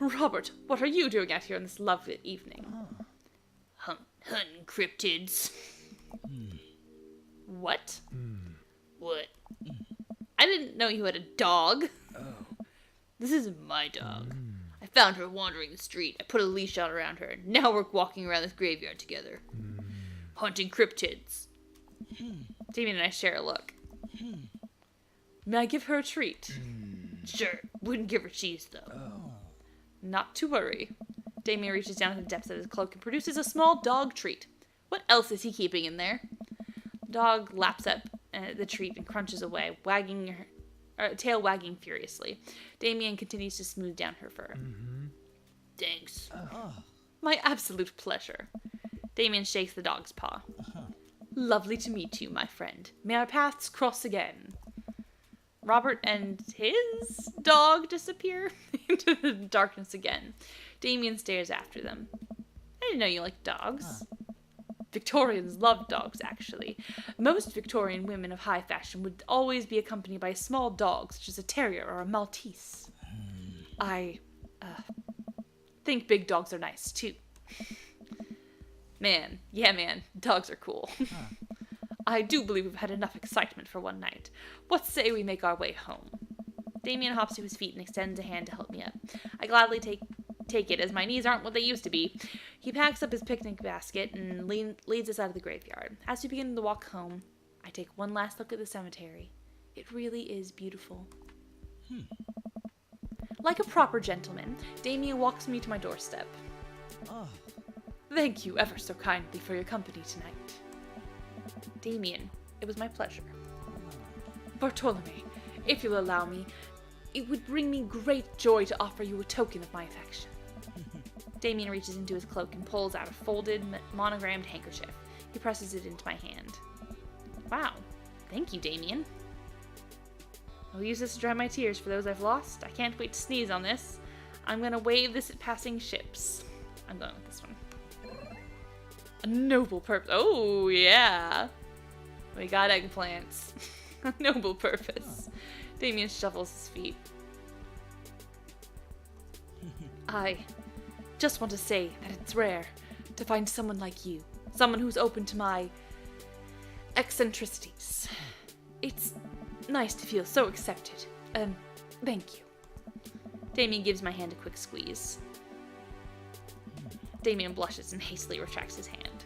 Robert, what are you doing out here on this lovely evening? Hunting cryptids. What? What? I didn't know you had a dog. This isn't my dog. I found her wandering the street. I put a leash out around her. Now we're walking around this graveyard together. Hunting cryptids. Damien and I share a look. May I give her a treat? Sure. Wouldn't give her cheese, though. Not to worry. Damien reaches down to the depths of his cloak and produces a small dog treat. What else is he keeping in there? The dog laps up the treat and crunches away, tail wagging furiously. Damien continues to smooth down her fur. Thanks. My absolute pleasure. Damien shakes the dog's paw. Lovely to meet you, my friend. May our paths cross again. Robert and his dog disappear into the darkness again. Damien stares after them. I didn't know you liked dogs. Victorians love dogs, actually. Most Victorian women of high fashion would always be accompanied by a small dog, such as a terrier or a Maltese. I think big dogs are nice, too. Man, dogs are cool. I do believe we've had enough excitement for one night. What say we make our way home? Damien hops to his feet and extends a hand to help me up. I gladly take it, as my knees aren't what they used to be. He packs up his picnic basket and leads us out of the graveyard. As we begin to walk home, I take one last look at the cemetery. It really is beautiful. Like a proper gentleman, Damien walks me to my doorstep. Thank you ever so kindly for your company tonight. Damien, it was my pleasure. Bartolome, if you'll allow me, it would bring me great joy to offer you a token of my affection. Damien reaches into his cloak and pulls out a folded, monogrammed handkerchief. He presses it into my hand. Wow. Thank you, Damien. I'll use this to dry my tears for those I've lost. I can't wait to sneeze on this. I'm gonna wave this at passing ships. I'm going with this one. A noble purpose. Oh, yeah. We got eggplants. A noble purpose. Damien shuffles his feet. I just want to say that it's rare to find someone like you. Someone who's open to my eccentricities. It's nice to feel so accepted. Thank you. Damien gives my hand a quick squeeze. Damien blushes and hastily retracts his hand.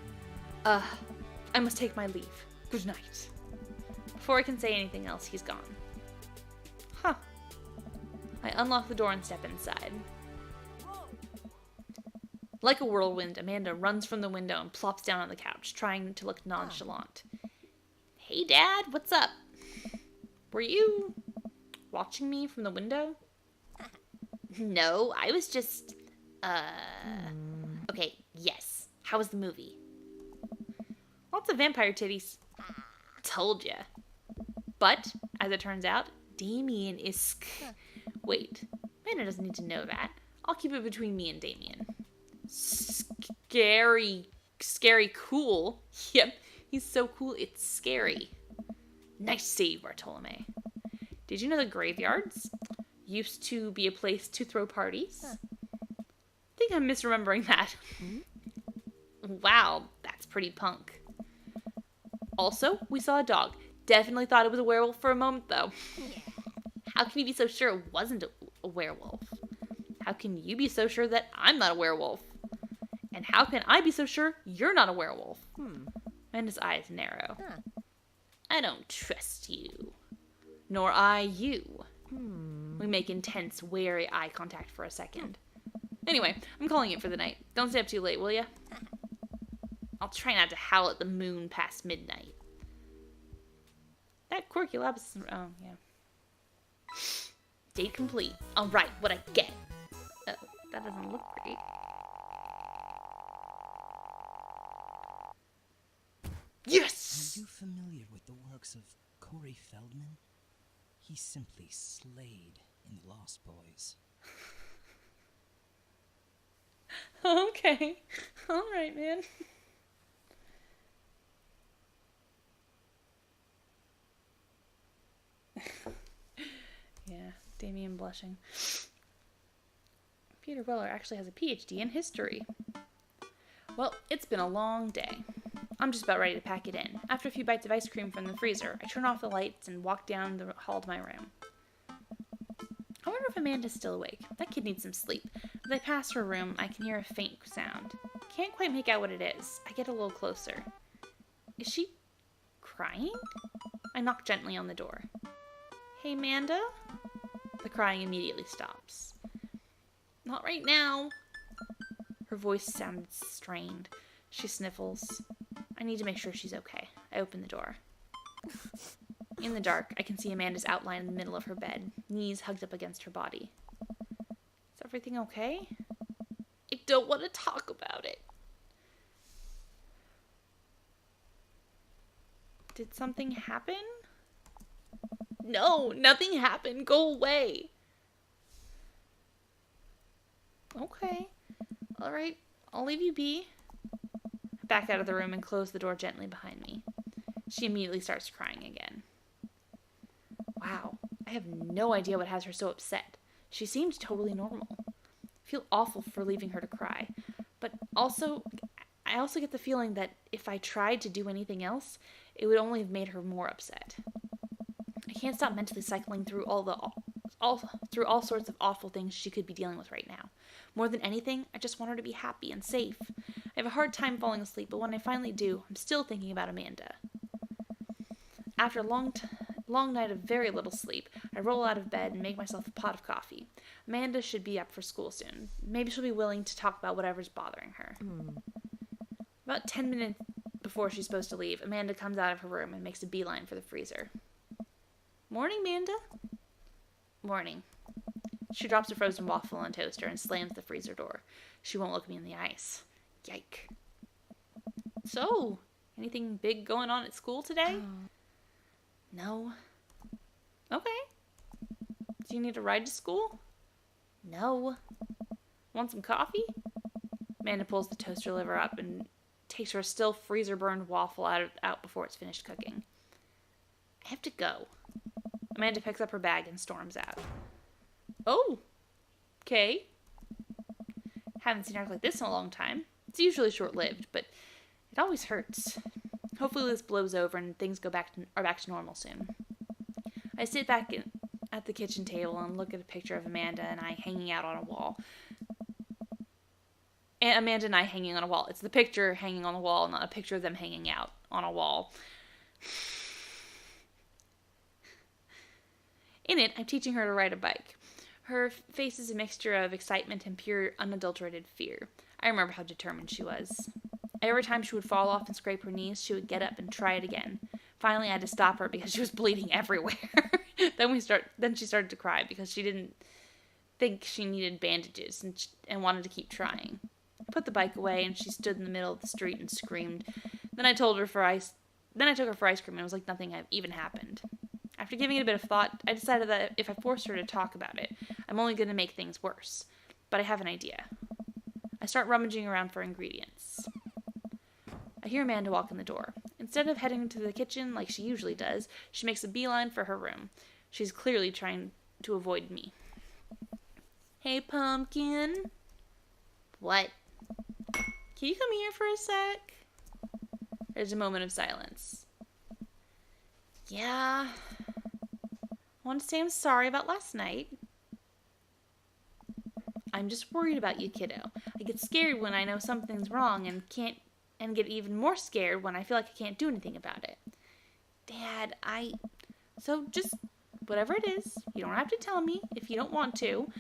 I must take my leave. Good night. Before I can say anything else, he's gone. Huh. I unlock the door and step inside. Like a whirlwind, Amanda runs from the window and plops down on the couch, trying to look nonchalant. Hey, Dad, what's up? Were you watching me from the window? No, I was just, Okay, yes. How was the movie? Lots of vampire titties. Told ya. But, as it turns out, Damien is Wait, Amanda doesn't need to know that. I'll keep it between me and Damien. scary cool. Yep, he's so cool, it's scary. Nice save, Bartolome. Did you know the graveyards used to be a place to throw parties? I think I'm misremembering that. Wow, that's pretty punk. Also, we saw a dog. Definitely thought it was a werewolf for a moment, though. How can you be so sure it wasn't a werewolf? How can you be so sure that I'm not a werewolf? And how can I be so sure you're not a werewolf? Amanda's eyes narrow. I don't trust you. Nor I you. We make intense, wary eye contact for a second. Anyway, I'm calling it for the night. Don't stay up too late, will ya? I'll try not to howl at the moon past midnight. That quirky lapis... Oh, yeah. Date complete. I'll write what I get. Oh, that doesn't look great. Yes! Are you familiar with the works of Corey Feldman? He simply slayed in The Lost Boys. Okay. Alright, man. Yeah, Damien blushing. Peter Weller actually has a PhD in history. Well, it's been a long day. I'm just about ready to pack it in. After a few bites of ice cream from the freezer, I turn off the lights and walk down the hall to my room. I wonder if Amanda's still awake. That kid needs some sleep. As I pass her room, I can hear a faint sound. Can't quite make out what it is. I get a little closer. Is she crying? I knock gently on the door. Hey, Amanda? The crying immediately stops. Not right now. Her voice sounded strained. She sniffles. I need to make sure she's okay. I open the door. In the dark, I can see Amanda's outline in the middle of her bed, knees hugged up against her body. Is everything okay? I don't want to talk about it. Did something happen? No, nothing happened. Go away. Okay. All right, I'll leave you be. I back out of the room and close the door gently behind me. She immediately starts crying again. Wow, I have no idea what has her so upset. She seemed totally normal. I feel awful for leaving her to cry, but I also get the feeling that if I tried to do anything else, it would only have made her more upset. I can't stop mentally cycling through all sorts of awful things she could be dealing with right now. More than anything, I just want her to be happy and safe. I have a hard time falling asleep, but when I finally do, I'm still thinking about Amanda. After a long night of very little sleep, I roll out of bed and make myself a pot of coffee. Amanda should be up for school soon. Maybe she'll be willing to talk about whatever's bothering her. About 10 minutes before she's supposed to leave, Amanda comes out of her room and makes a beeline for the freezer. Morning, Amanda. Morning. She drops a frozen waffle on a toaster and slams the freezer door. She won't look me in the eyes. Yike. So, anything big going on at school today? No. Okay. Do you need a ride to school? No. Want some coffee? Amanda pulls the toaster lever up and takes her still freezer-burned waffle out before it's finished cooking. I have to go. Amanda picks up her bag and storms out. Oh, okay. Haven't seen her like this in a long time. It's usually short-lived, but it always hurts. Hopefully this blows over and things are back to normal soon. I sit back at the kitchen table and look at a picture of Amanda and I hanging out on a wall. And Amanda and I hanging on a wall. It's the picture hanging on the wall, not a picture of them hanging out on a wall. In it, I'm teaching her to ride a bike. Her face is a mixture of excitement and pure, unadulterated fear. I remember how determined she was. Every time she would fall off and scrape her knees, she would get up and try it again. Finally, I had to stop her because she was bleeding everywhere. Then she started to cry because she didn't think she needed bandages and wanted to keep trying. I put the bike away and she stood in the middle of the street and screamed. Then I took her for ice cream and it was like nothing had even happened. After giving it a bit of thought, I decided that if I forced her to talk about it, I'm only going to make things worse. But I have an idea. I start rummaging around for ingredients. I hear Amanda walk in the door. Instead of heading to the kitchen like she usually does, she makes a beeline for her room. She's clearly trying to avoid me. Hey, Pumpkin. What? Can you come here for a sec? There's a moment of silence. Yeah. I want to say I'm sorry about last night. I'm just worried about you, kiddo. I get scared when I know something's wrong and get even more scared when I feel like I can't do anything about it. Dad, So just whatever it is, you don't have to tell me if you don't want to,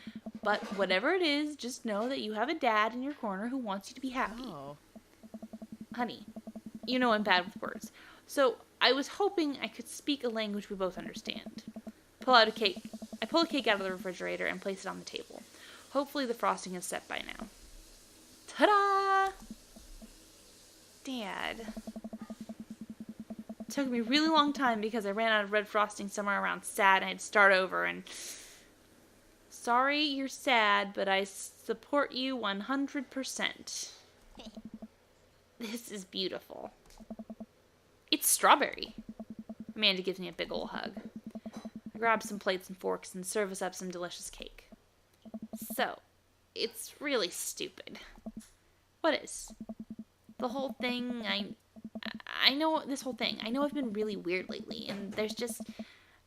but whatever it is, just know that you have a dad in your corner who wants you to be happy. Oh. Honey, you know I'm bad with words. So I was hoping I could speak a language we both understand. I pull a cake out of the refrigerator and place it on the table. Hopefully the frosting is set by now. Ta-da! Dad. It took me a really long time because I ran out of red frosting somewhere around sad and I had to start over and... Sorry you're sad, but I support you 100%. This is beautiful. It's strawberry. Amanda gives me a big ol' hug. I grab some plates and forks and serve us up some delicious cake. So, it's really stupid. What is? The whole thing, I know this whole thing. I know I've been really weird lately, and there's just...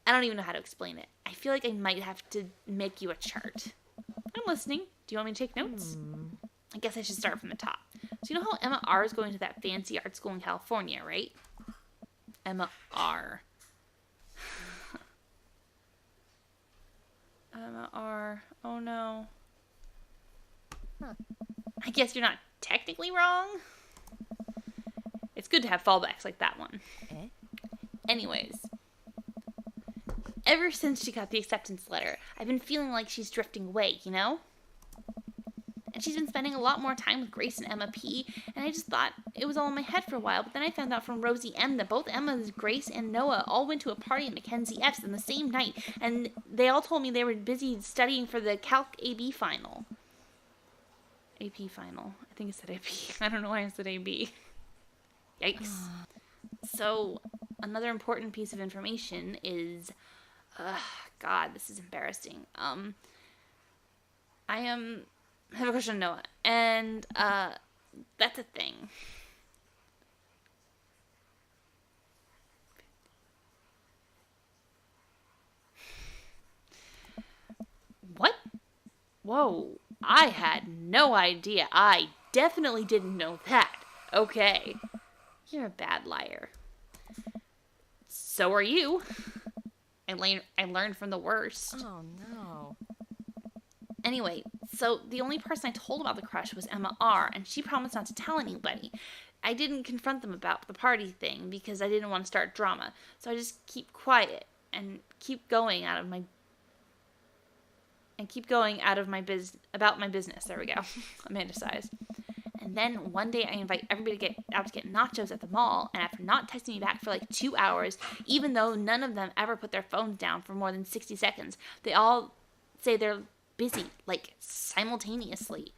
I don't even know how to explain it. I feel like I might have to make you a chart. I'm listening. Do you want me to take notes? I guess I should start from the top. So you know how Emma R. is going to that fancy art school in California, right? Emma R. Emma R. Oh no. I guess you're not technically wrong. It's good to have fallbacks like that one. Anyways. Ever since she got the acceptance letter, I've been feeling like she's drifting away, you know? And she's been spending a lot more time with Grace and Emma P, and I just thought it was all in my head for a while, but then I found out from Rosie M that both Emma, Grace, and Noah all went to a party at Mackenzie F's in the same night, and they all told me they were busy studying for the Calc AB final. AP final. I think it said AP. I don't know why I said AB. Yikes. So, another important piece of information is... God, this is embarrassing. I have a question on Noah, and, that's a thing. What? Whoa, I had no idea. I definitely didn't know that. Okay. You're a bad liar. So are you. I learned from the worst. Oh, no. Anyway, so the only person I told about the crush was Emma R., and she promised not to tell anybody. I didn't confront them about the party thing because I didn't want to start drama, so I just keep quiet and keep going out of my about my business. There we go. Amanda sighs. And then one day I invite everybody to get out to get nachos at the mall, and after not texting me back for like 2 hours, even though none of them ever put their phones down for more than 60 seconds, they all say they're busy, like simultaneously.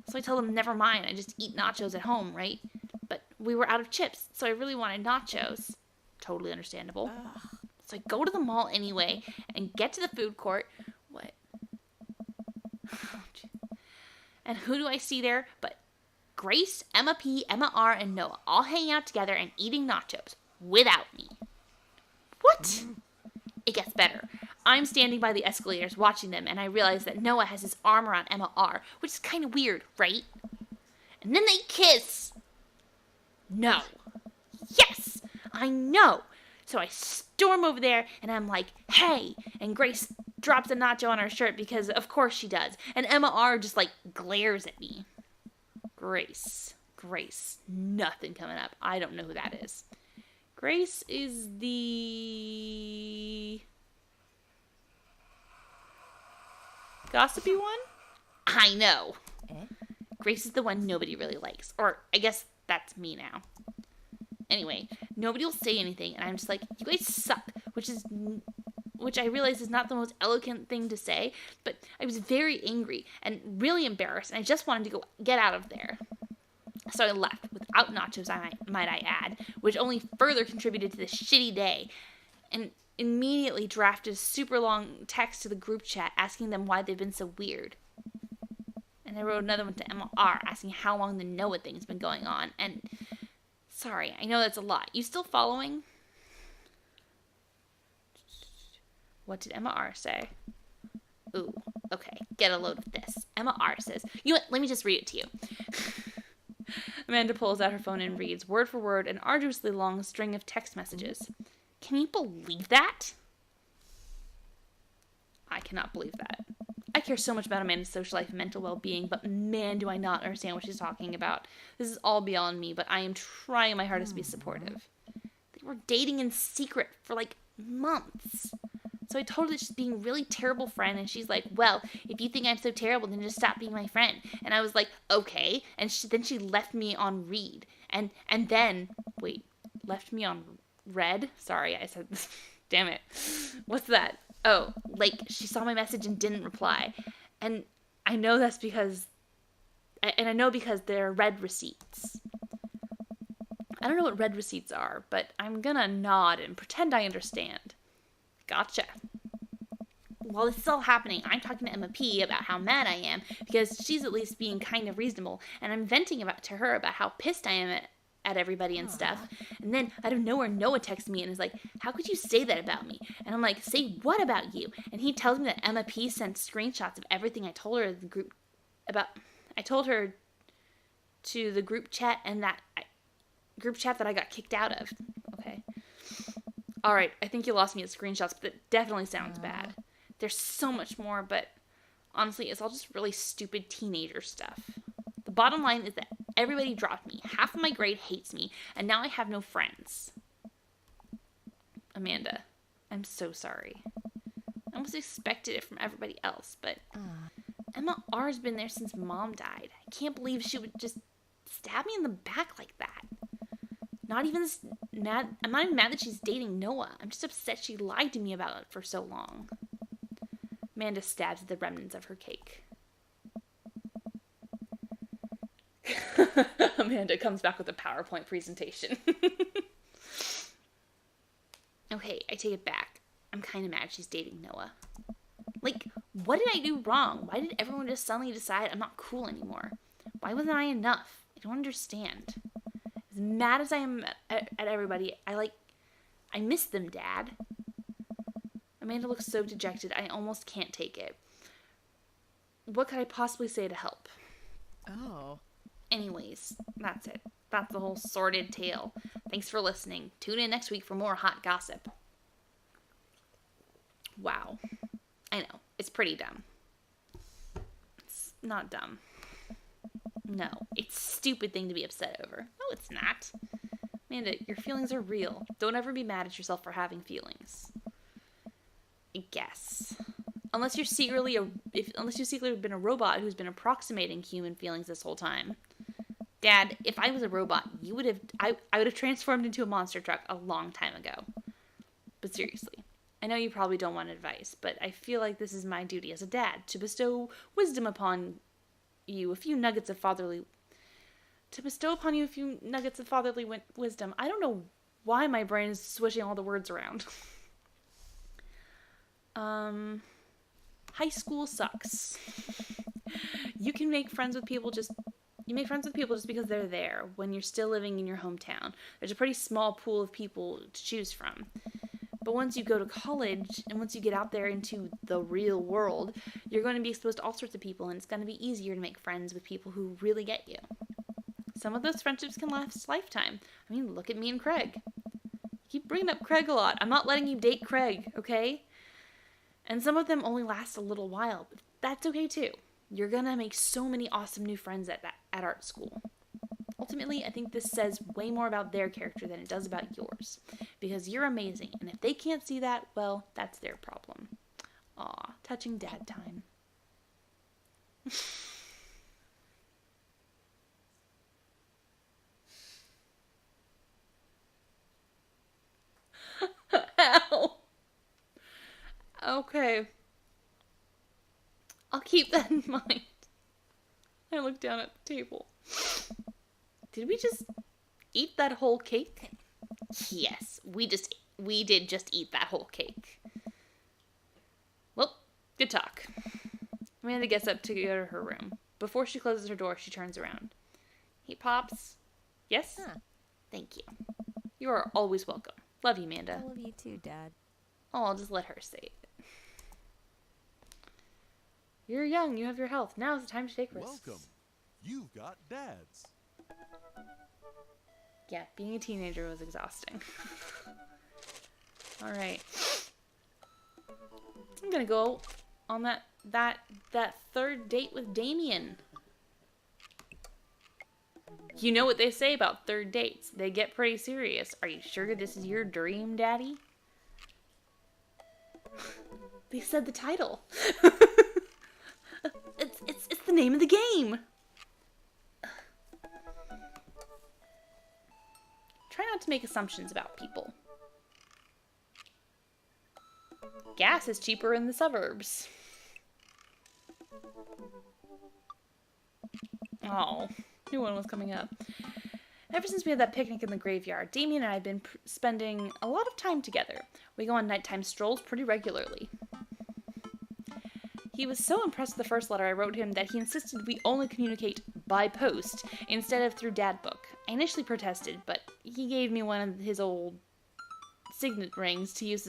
So I tell them, never mind, I just eat nachos at home, right? But we were out of chips, so I really wanted nachos. Totally understandable. So I go to the mall anyway, and get to the food court. What? And who do I see there but Grace, Emma P, Emma R, and Noah all hanging out together and eating nachos without me. What? It gets better. I'm standing by the escalators watching them, and I realize that Noah has his arm around Emma R, which is kind of weird, right? And then they kiss. No. Yes, I know. So I storm over there, and I'm like, hey, and Grace drops a nacho on her shirt because of course she does, and Emma R just like glares at me. Grace, nothing coming up. I don't know who that is. Grace is the gossipy one? I know. Grace is the one nobody really likes. Or I guess that's me now. Anyway, nobody will say anything, and I'm just like, you guys suck, which is which I realize is not the most eloquent thing to say, but I was very angry and really embarrassed, and I just wanted to go get out of there. So I left, without nachos, might I add, which only further contributed to this shitty day, and immediately drafted a super long text to the group chat asking them why they've been so weird. And I wrote another one to Emma R. asking how long the Noah thing's been going on, and sorry, I know that's a lot. You still following? What did Emma R. say? Ooh, okay, get a load of this. Emma R. says, you know what, let me just read it to you. Amanda pulls out her phone and reads, word for word, an arduously long string of text messages. Can you believe that? I cannot believe that. I care so much about Amanda's social life and mental well-being, but man, do I not understand what she's talking about. This is all beyond me, but I am trying my hardest to be supportive. They were dating in secret for like months. So I told her that she's being a really terrible friend, and she's like, well, if you think I'm so terrible, then just stop being my friend. And I was like, okay. And then she left me on read. And then, wait, left me on read? Sorry, I said this. Damn it. What's that? Oh, like, she saw my message and didn't reply. And I know that's because, and I know because they're read receipts. I don't know what read receipts are, but I'm gonna nod and pretend I understand. Gotcha. While this is all happening, I'm talking to Emma P. about how mad I am, because she's at least being kind of reasonable, and I'm venting to her about how pissed I am at everybody and stuff. And then, out of nowhere, Noah texts me and is like, how could you say that about me? And I'm like, say what about you? And he tells me that Emma P. sent screenshots of everything I told her in the group about. I told her to the group chat and that group chat that I got kicked out of. Okay. Alright, I think you lost me at screenshots, but it definitely sounds bad. There's so much more, but honestly, it's all just really stupid teenager stuff. The bottom line is that everybody dropped me. Half of my grade hates me, and now I have no friends. Amanda, I'm so sorry. I almost expected it from everybody else, but Emma R's been there since Mom died. I can't believe she would just stab me in the back like that. I'm not even mad that she's dating Noah. I'm just upset she lied to me about it for so long. Amanda stabs at the remnants of her cake. Amanda comes back with a PowerPoint presentation. Okay, I take it back. I'm kind of mad she's dating Noah. Like, what did I do wrong? Why did everyone just suddenly decide I'm not cool anymore? Why wasn't I enough? I don't understand. As mad as I am at everybody, I miss them, Dad. Amanda looks so dejected, I almost can't take it. What could I possibly say to help? Oh. Anyways, that's it. That's the whole sordid tale. Thanks for listening. Tune in next week for more hot gossip. Wow. I know. It's pretty dumb. It's not dumb. No. It's a stupid thing to be upset over. No, it's not. Amanda, your feelings are real. Don't ever be mad at yourself for having feelings. I guess. Unless you've secretly been a robot who's been approximating human feelings this whole time. Dad, if I was a robot, I would have transformed into a monster truck a long time ago. But seriously, I know you probably don't want advice, but I feel like this is my duty as a dad to bestow upon you a few nuggets of fatherly wisdom. I don't know why my brain is swishing all the words around. High school sucks. You make friends with people just because they're there when you're still living in your hometown. There's a pretty small pool of people to choose from. But once you go to college and once you get out there into the real world, you're going to be exposed to all sorts of people, and it's going to be easier to make friends with people who really get you. Some of those friendships can last a lifetime. I mean, look at me and Craig. You keep bringing up Craig a lot. I'm not letting you date Craig, okay? And some of them only last a little while, but that's okay too. You're gonna make so many awesome new friends at art school. Ultimately, I think this says way more about their character than it does about yours. Because you're amazing, and if they can't see that, well, that's their problem. Aw, touching dad time. Ow. Okay. I'll keep that in mind. I look down at the table. Did we just eat that whole cake? Yes, we did just eat that whole cake. Well, good talk. Amanda gets up to go to her room. Before she closes her door, she turns around. Hey, Pops. Yes? Huh. Thank you. You are always welcome. Love you, Amanda. I love you too, Dad. Oh, I'll just let her say it. You're young, you have your health. Now's the time to take risks. Welcome. You've got dads. Yeah, being a teenager was exhausting. Alright. I'm gonna go on that third date with Damien. You know what they say about third dates. They get pretty serious. Are you sure this is your dream, Daddy? They said the title. It's the name of the game. Try not to make assumptions about people. Gas is cheaper in the suburbs. Oh, new one was coming up. Ever since we had that picnic in the graveyard, Damien and I have been spending a lot of time together. We go on nighttime strolls pretty regularly. He was so impressed with the first letter I wrote him that he insisted we only communicate by post instead of through dad book. I initially protested, but he gave me one of his old signet rings to use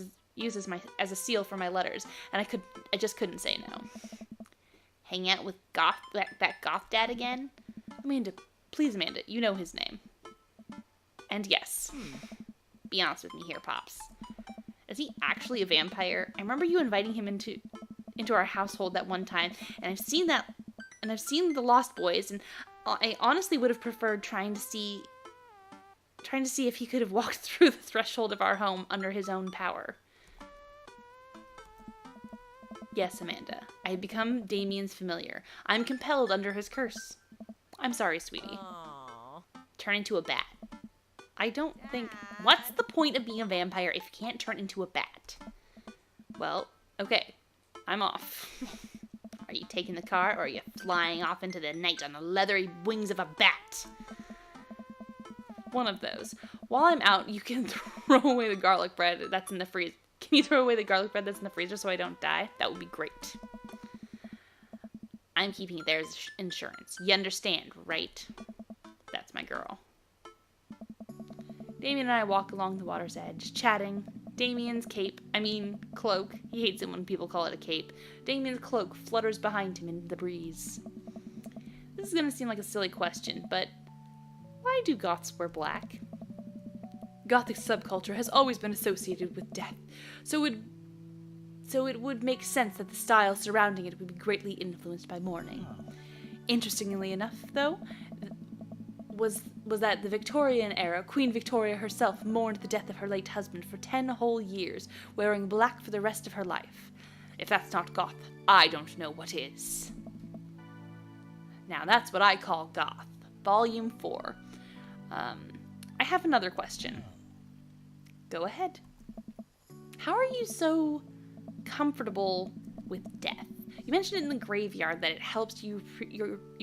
as a seal for my letters, and I just couldn't say no. Hang out with that goth dad again? Amanda, please, Amanda, you know his name. And yes, be honest with me here, Pops. Is he actually a vampire? I remember you inviting him into our household that one time, and I've seen The Lost Boys, and I honestly would have preferred trying to see if he could have walked through the threshold of our home under his own power. Yes, Amanda, I have become Damien's familiar. I'm compelled under his curse. I'm sorry, sweetie. Aww. Turn into a bat. I don't think... What's the point of being a vampire if you can't turn into a bat? Well, okay. I'm off. Are you taking the car, or are you flying off into the night on the leathery wings of a bat? One of those. While I'm out, you can throw away the garlic bread that's in the freezer. Can you throw away the garlic bread that's in the freezer so I don't die? That would be great. I'm keeping it there as insurance. You understand, right? That's my girl. Damien and I walk along the water's edge, chatting. Damien's cloak. He hates it when people call it a cape. Damien's cloak flutters behind him in the breeze. This is going to seem like a silly question, but why do goths wear black? Gothic subculture has always been associated with death, so it would make sense that the style surrounding it would be greatly influenced by mourning. Interestingly enough, though, was that the Victorian era, Queen Victoria herself mourned the death of her late husband for 10 whole years, wearing black for the rest of her life. If that's not goth, I don't know what is. Now that's what I call goth. Volume 4. I have another question. Go ahead. How are you so comfortable with death? You mentioned in the graveyard that it helps you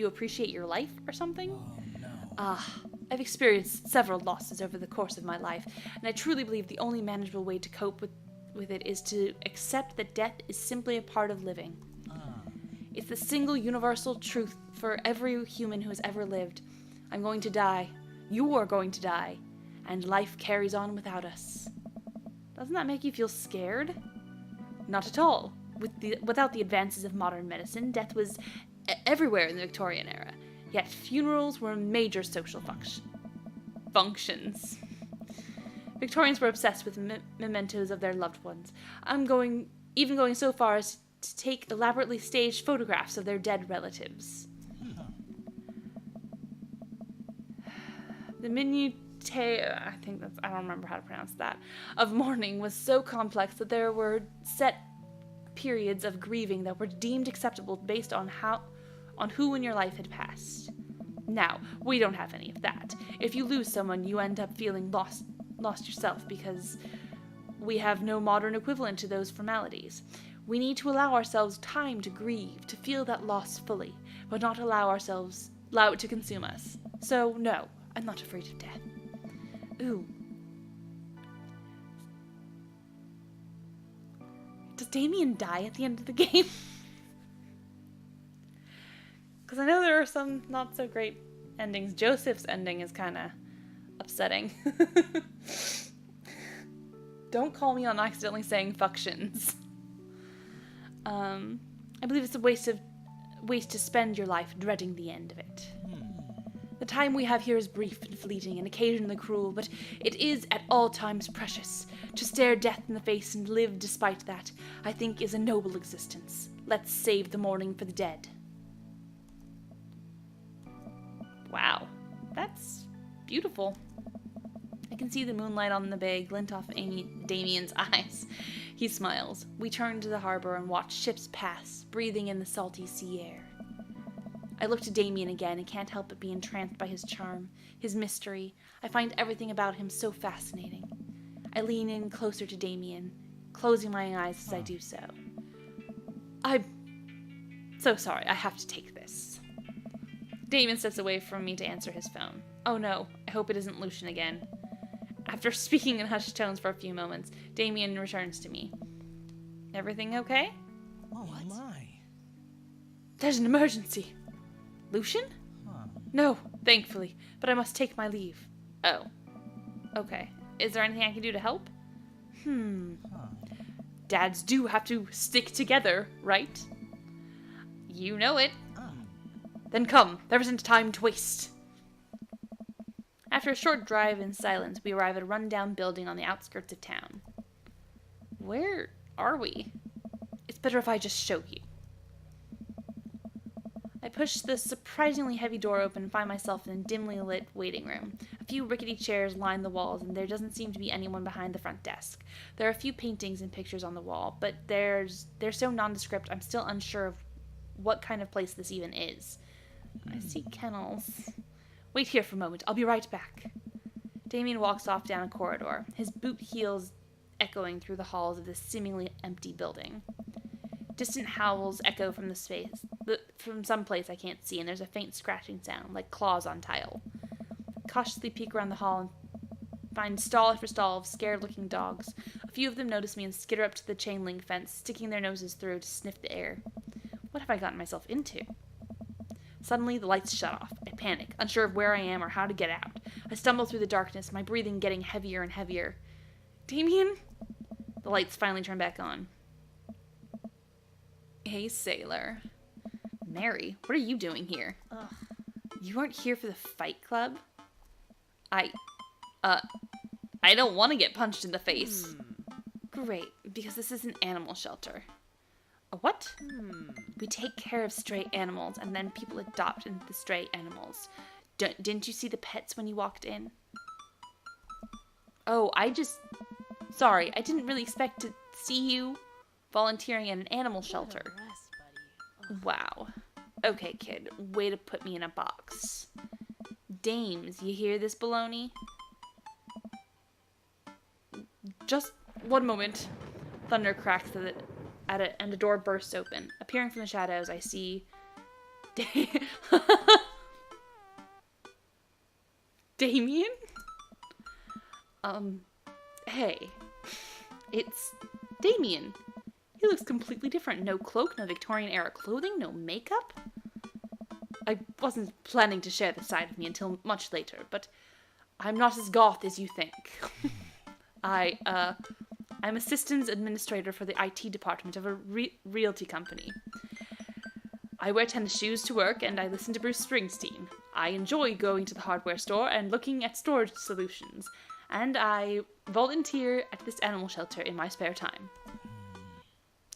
appreciate your life or something? Oh, no. I've experienced several losses over the course of my life, and I truly believe the only manageable way to cope with it is to accept that death is simply a part of living. It's the single universal truth for every human who has ever lived. I'm going to die. You are going to die. And life carries on without us. Doesn't that make you feel scared? Not at all. Without the advances of modern medicine, death was everywhere in the Victorian era. Yet funerals were major social functions. Victorians were obsessed with mementos of their loved ones. Even going so far as to take elaborately staged photographs of their dead relatives. The I don't remember how to pronounce that, of mourning was so complex that there were set periods of grieving that were deemed acceptable based on who in your life had passed. Now, we don't have any of that. If you lose someone, you end up feeling lost yourself because we have no modern equivalent to those formalities. We need to allow ourselves time to grieve, to feel that loss fully, but not allow it to consume us. So, no, I'm not afraid of death. Ooh. Does Damien die at the end of the game? Because I know there are some not so great endings. Joseph's ending is kind of upsetting. Don't call me on accidentally saying functions. I believe it's a waste to spend your life dreading the end of it. The time we have here is brief and fleeting and occasionally cruel, but it is at all times precious. To stare death in the face and live despite that, I think, is a noble existence. Let's save the morning for the dead. Wow, that's beautiful. I can see the moonlight on the bay glint off Damien's eyes. He smiles. We turn to the harbor and watch ships pass, breathing in the salty sea air. I look to Damien again and can't help but be entranced by his charm, his mystery. I find everything about him so fascinating. I lean in closer to Damien, closing my eyes as I do so. I'm so sorry, I have to take this. Damien steps away from me to answer his phone. Oh no, I hope it isn't Lucian again. After speaking in hushed tones for a few moments, Damien returns to me. Everything okay? Oh my. There's an emergency. Lucian? Huh. No, thankfully, but I must take my leave. Oh. Okay. Is there anything I can do to help? Huh. Dads do have to stick together, right? You know it. Then come, there isn't time to waste. After a short drive in silence, we arrive at a rundown building on the outskirts of town. Where are we? It's better if I just show you. I push the surprisingly heavy door open and find myself in a dimly lit waiting room. A few rickety chairs line the walls, and there doesn't seem to be anyone behind the front desk. There are a few paintings and pictures on the wall, but they're so nondescript I'm still unsure of what kind of place this even is. I see kennels. Wait here for a moment. I'll be right back. Damien walks off down a corridor, his boot heels echoing through the halls of this seemingly empty building. Distant howls echo from from some place I can't see, and there's a faint scratching sound, like claws on tile. I cautiously peek around the hall and find stall after stall of scared-looking dogs. A few of them notice me and skitter up to the chain-link fence, sticking their noses through to sniff the air. What have I gotten myself into? Suddenly, the lights shut off. I panic, unsure of where I am or how to get out. I stumble through the darkness, my breathing getting heavier and heavier. Damien? The lights finally turn back on. Hey, sailor. Mary, what are you doing here? Ugh. You aren't here for the fight club? I don't want to get punched in the face. Great, because this is an animal shelter. A what? We take care of stray animals, and then people adopt the stray animals. Didn't you see the pets when you walked in? Oh, sorry, I didn't really expect to see you volunteering at an animal shelter. Get a rest, buddy. Ugh. Wow. Okay, kid, way to put me in a box. Dames, you hear this baloney? Just one moment. Thunder cracks and a door bursts open. Appearing from the shadows, I see Damien? Hey. It's Damien. He looks completely different. No cloak, no Victorian-era clothing, no makeup. I wasn't planning to share this side of me until much later, but I'm not as goth as you think. I'm a systems administrator for the IT department of a realty company. I wear tennis shoes to work, and I listen to Bruce Springsteen. I enjoy going to the hardware store and looking at storage solutions, and I volunteer at this animal shelter in my spare time.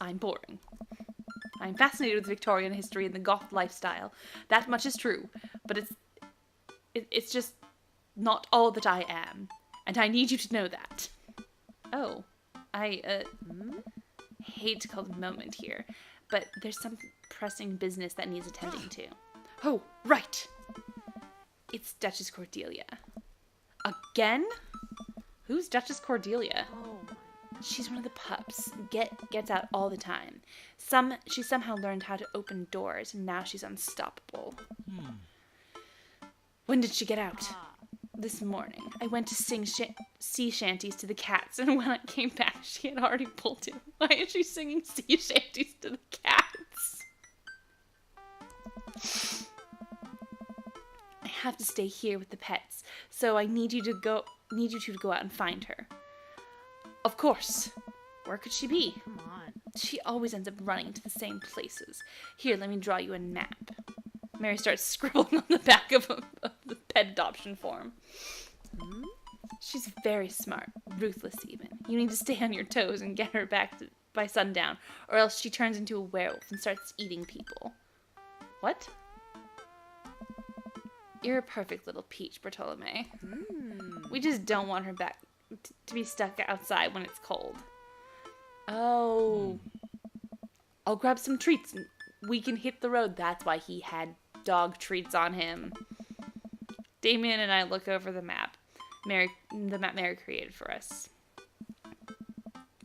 I'm boring. I'm fascinated with Victorian history and the goth lifestyle. That much is true, but it's just not all that I am, and I need you to know that. Oh, I hate to call the moment here, but there's some pressing business that needs attending to. Oh, right! It's Duchess Cordelia. Again? Who's Duchess Cordelia? Oh my She's one of the pups. Gets out all the time. She somehow learned how to open doors, and now she's unstoppable. When did she get out? This morning. I went to sing sea shanties to the cats, and when I came back, she had already bolted. Why is she singing sea shanties to the cats? I have to stay here with the pets, so I need you two to go out and find her. Of course. Where could she be? Come on. She always ends up running to the same places. Here, let me draw you a map. Mary starts scribbling on the back of the pet adoption form. She's very smart, ruthless even. You need to stay on your toes and get her back by sundown, or else she turns into a werewolf and starts eating people. What? You're a perfect little peach, Bartolome. We just don't want her back to be stuck outside when it's cold. Oh. I'll grab some treats and we can hit the road. That's why he had dog treats on him. Damien and I look over the map. The map Mary created for us.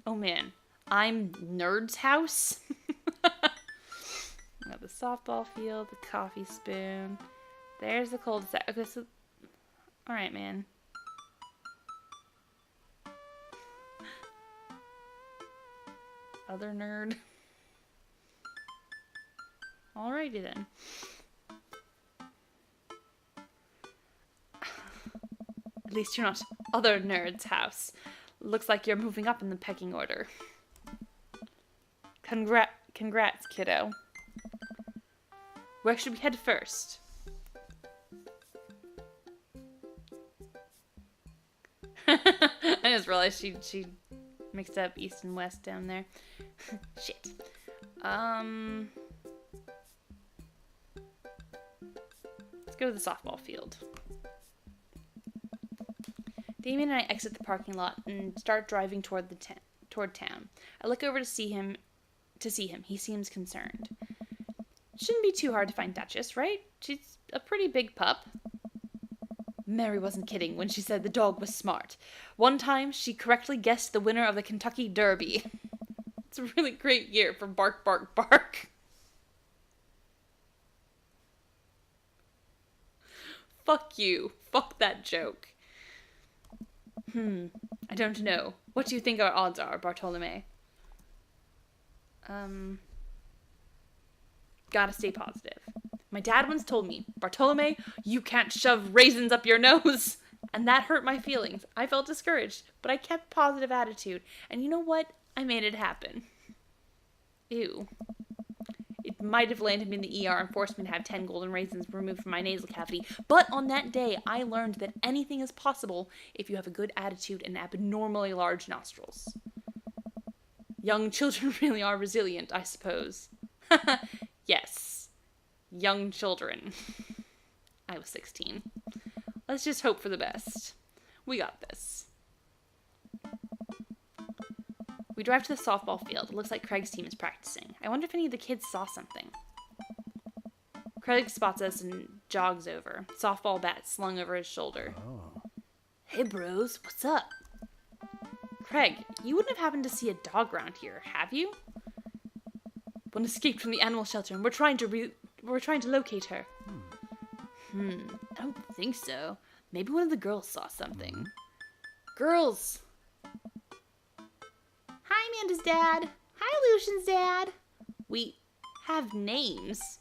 Oh man, I'm Nerd's house. Got the softball field, the coffee spoon. There's the cul-de-sac. Okay, so... Alright, man. Other nerd. Alrighty then. At least you're not other nerd's house. Looks like you're moving up in the pecking order. Congrats, kiddo. Where should we head first? I just realized she mixed up east and west down there. Shit. Let's go to the softball field. Damien and I exit the parking lot and start driving toward town. I look over to see him. He seems concerned. Shouldn't be too hard to find Duchess, right? She's a pretty big pup. Mary wasn't kidding when she said the dog was smart. One time, she correctly guessed the winner of the Kentucky Derby. It's a really great year for Bark, Bark, Bark. Fuck you. Fuck that joke. I don't know. What do you think our odds are, Bartolome? Gotta stay positive. My dad once told me, Bartolome, you can't shove raisins up your nose. And that hurt my feelings. I felt discouraged, but I kept positive attitude. And you know what? I made it happen. Ew. It might have landed me in the ER and forced me to have 10 golden raisins removed from my nasal cavity. But on that day, I learned that anything is possible if you have a good attitude and abnormally large nostrils. Young children really are resilient, I suppose. Yes. Young children. I was 16. Let's just hope for the best. We got this. We drive to the softball field. It looks like Craig's team is practicing. I wonder if any of the kids saw something. Craig spots us and jogs over. Softball bat slung over his shoulder. Oh. Hey bros, what's up? Craig, you wouldn't have happened to see a dog around here, have you? One escaped from the animal shelter and we're trying to locate her. I don't think so. Maybe one of the girls saw something. Girls! Hi, Amanda's dad. Hi, Lucian's dad. We have names.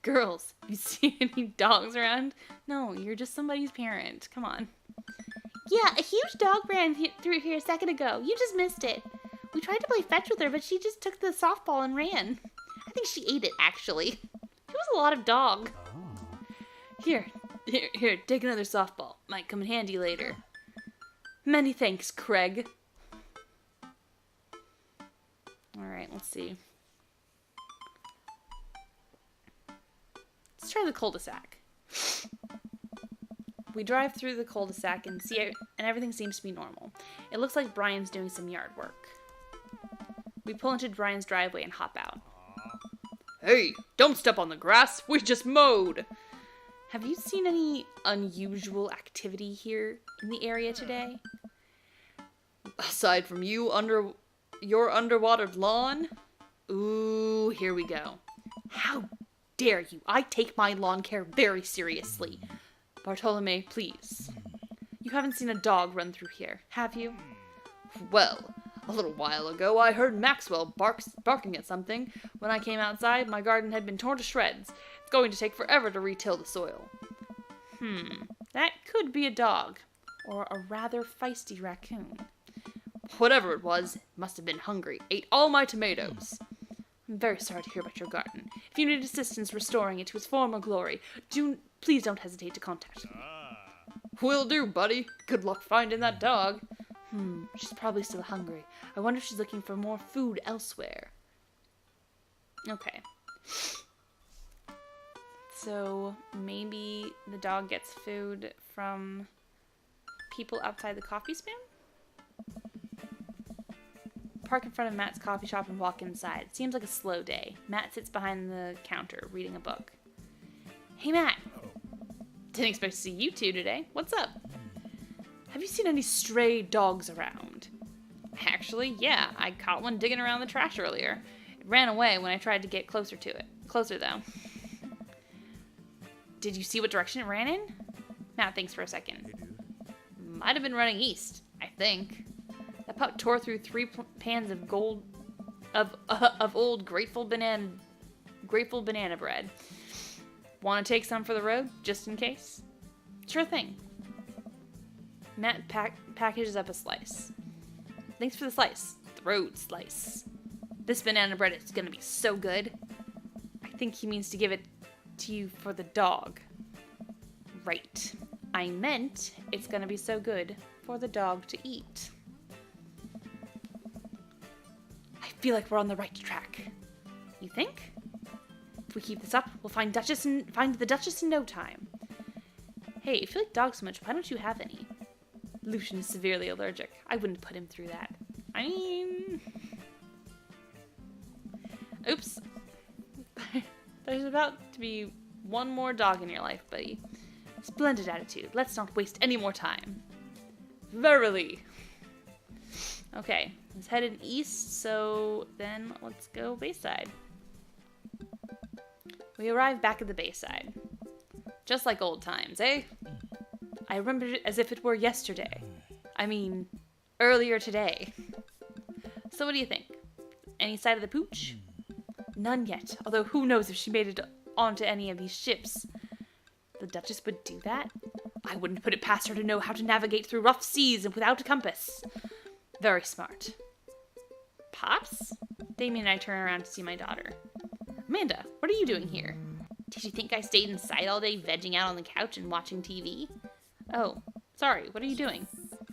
Girls, you see any dogs around? No, you're just somebody's parent. Come on. Yeah, a huge dog ran through here a second ago. You just missed it. We tried to play fetch with her, but she just took the softball and ran. I think she ate it, actually. It was a lot of dog. Here, take another softball. Might come in handy later. Many thanks, Craig. Alright, let's see. Let's try the cul-de-sac. We drive through the cul-de-sac and everything seems to be normal. It looks like Brian's doing some yard work. We pull into Brian's driveway and hop out. Hey, don't step on the grass. We just mowed. Have you seen any unusual activity here in the area today? Aside from your underwatered lawn? Ooh, here we go. How dare you? I take my lawn care very seriously. Bartolome, please. You haven't seen a dog run through here, have you? Well, a little while ago I heard Maxwell barking at something. When I came outside, my garden had been torn to shreds. It's going to take forever to re-till the soil. That could be a dog. Or a rather feisty raccoon. Whatever it was, it must have been hungry. Ate all my tomatoes. I'm very sorry to hear about your garden. If you need assistance restoring it to its former glory, please don't hesitate to contact me. Will do, buddy. Good luck finding that dog. She's probably still hungry. I wonder if she's looking for more food elsewhere. Okay. So, maybe the dog gets food from people outside the coffee spoon? Park in front of Matt's coffee shop and walk inside. It seems like a slow day. Matt sits behind the counter, reading a book. Hey, Matt. Didn't expect to see you two today. What's up? Have you seen any stray dogs around? Actually, yeah. I caught one digging around the trash earlier. It ran away when I tried to get closer to it. Closer, though. Did you see what direction it ran in? Matt thinks for a second. Hey, dude. Might have been running east, I think. That pup tore through 3 pans of old grateful banana bread. Want to take some for the road, just in case? Sure thing. Matt packages up a slice. Thanks for the slice. The road slice. This banana bread is gonna be so good. I think he means to give it to you for the dog. Right. I meant it's gonna be so good for the dog to eat. I feel like we're on the right track. You think? If we keep this up, we'll find the Duchess in no time. Hey, if you like dogs so much, why don't you have any? Lucian is severely allergic. I wouldn't put him through that. I mean... Oops. There's about to be one more dog in your life, buddy. Splendid attitude. Let's not waste any more time. Verily. Okay, it's headed east, so then let's go Bayside. We arrive back at the Bayside. Just like old times, eh? I remember it as if it were yesterday. I mean, earlier today. So what do you think? Any sight of the pooch? None yet, although who knows if she made it onto any of these ships. The Duchess would do that? I wouldn't put it past her to know how to navigate through rough seas and without a compass. Very smart. Pops? Damien and I turn around to see my daughter. Amanda, what are you doing here? Did you think I stayed inside all day vegging out on the couch and watching TV? Oh, sorry, what are you doing?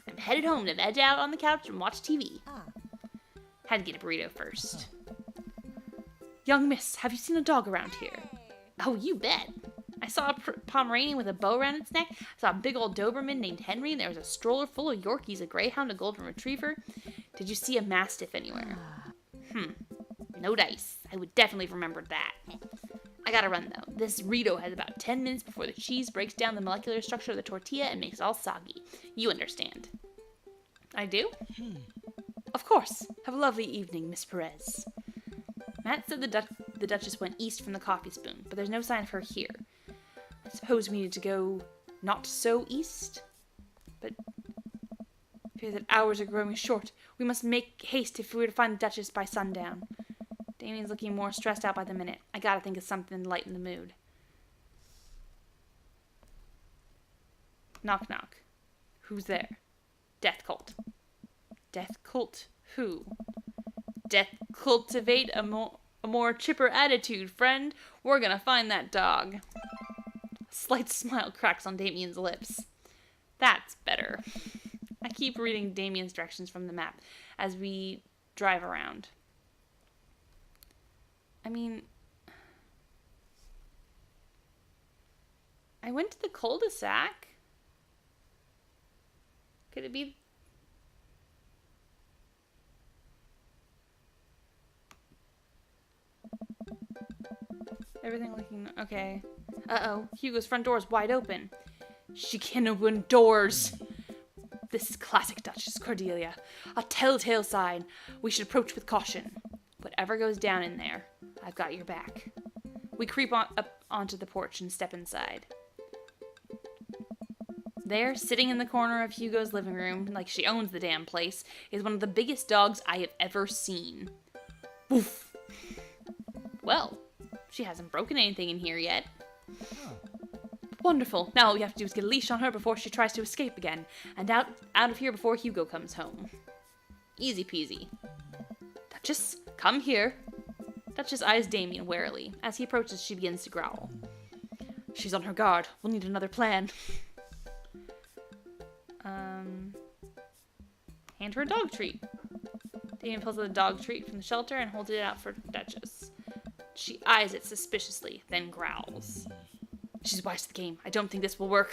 I'm headed home to veg out on the couch and watch TV. Had to get a burrito first. Young miss, have you seen a dog around here? Oh, you bet. I saw a Pomeranian with a bow around its neck. I saw a big old Doberman named Henry, and there was a stroller full of Yorkies, a Greyhound, a Golden Retriever. Did you see a Mastiff anywhere? No dice. I would definitely have remembered that. I gotta run, though. This Rito has about 10 minutes before the cheese breaks down the molecular structure of the tortilla and makes it all soggy. You understand. I do? Of course. Have a lovely evening, Miss Perez. Matt said the Duchess went east from the coffee spoon, but there's no sign of her here. I suppose we need to go not so east? But I fear that hours are growing short. We must make haste if we were to find the Duchess by sundown. Damien's looking more stressed out by the minute. I gotta think of something to lighten the mood. Knock knock. Who's there? Death cult. Death cult who? Death cultivate a more chipper attitude, friend. We're gonna find that dog. A slight smile cracks on Damien's lips. That's better. I keep reading Damien's directions from the map as we drive around. I mean, I went to the cul-de-sac. Could it be? Everything looking okay. Uh-oh, Hugo's front door is wide open. She can't open doors. This is classic Duchess Cordelia. A telltale sign. We should approach with caution. Whatever goes down in there, I've got your back. We creep up onto the porch and step inside. There, sitting in the corner of Hugo's living room, like she owns the damn place, is one of the biggest dogs I have ever seen. Woof! Well, she hasn't broken anything in here yet. Wonderful. Now all we have to do is get a leash on her before she tries to escape again, and out of here before Hugo comes home. Easy peasy. Duchess, come here. Duchess eyes Damien warily. As he approaches, she begins to growl. She's on her guard. We'll need another plan. Hand her a dog treat. Damien pulls out a dog treat from the shelter and holds it out for Duchess. She eyes it suspiciously, then growls. She's wise to the game. I don't think this will work.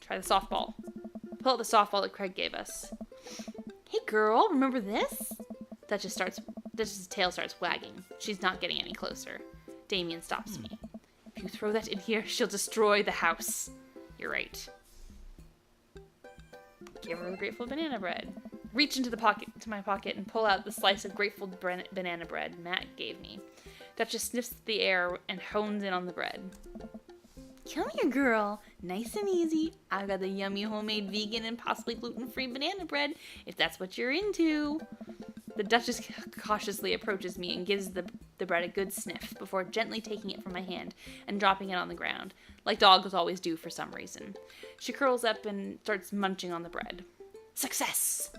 Try the softball. Pull out the softball that Craig gave us. Hey girl, remember this? Duchess's tail starts wagging. She's not getting any closer. Damien stops me. If you throw that in here, she'll destroy the house. You're right. Give her the grateful banana bread. Reach into my pocket and pull out the slice of grateful banana bread Matt gave me. Duchess sniffs the air and hones in on the bread. Come here, girl. Nice and easy. I've got the yummy homemade vegan and possibly gluten-free banana bread, if that's what you're into. The Duchess cautiously approaches me and gives the bread a good sniff before gently taking it from my hand and dropping it on the ground, like dogs always do for some reason. She curls up and starts munching on the bread. Success!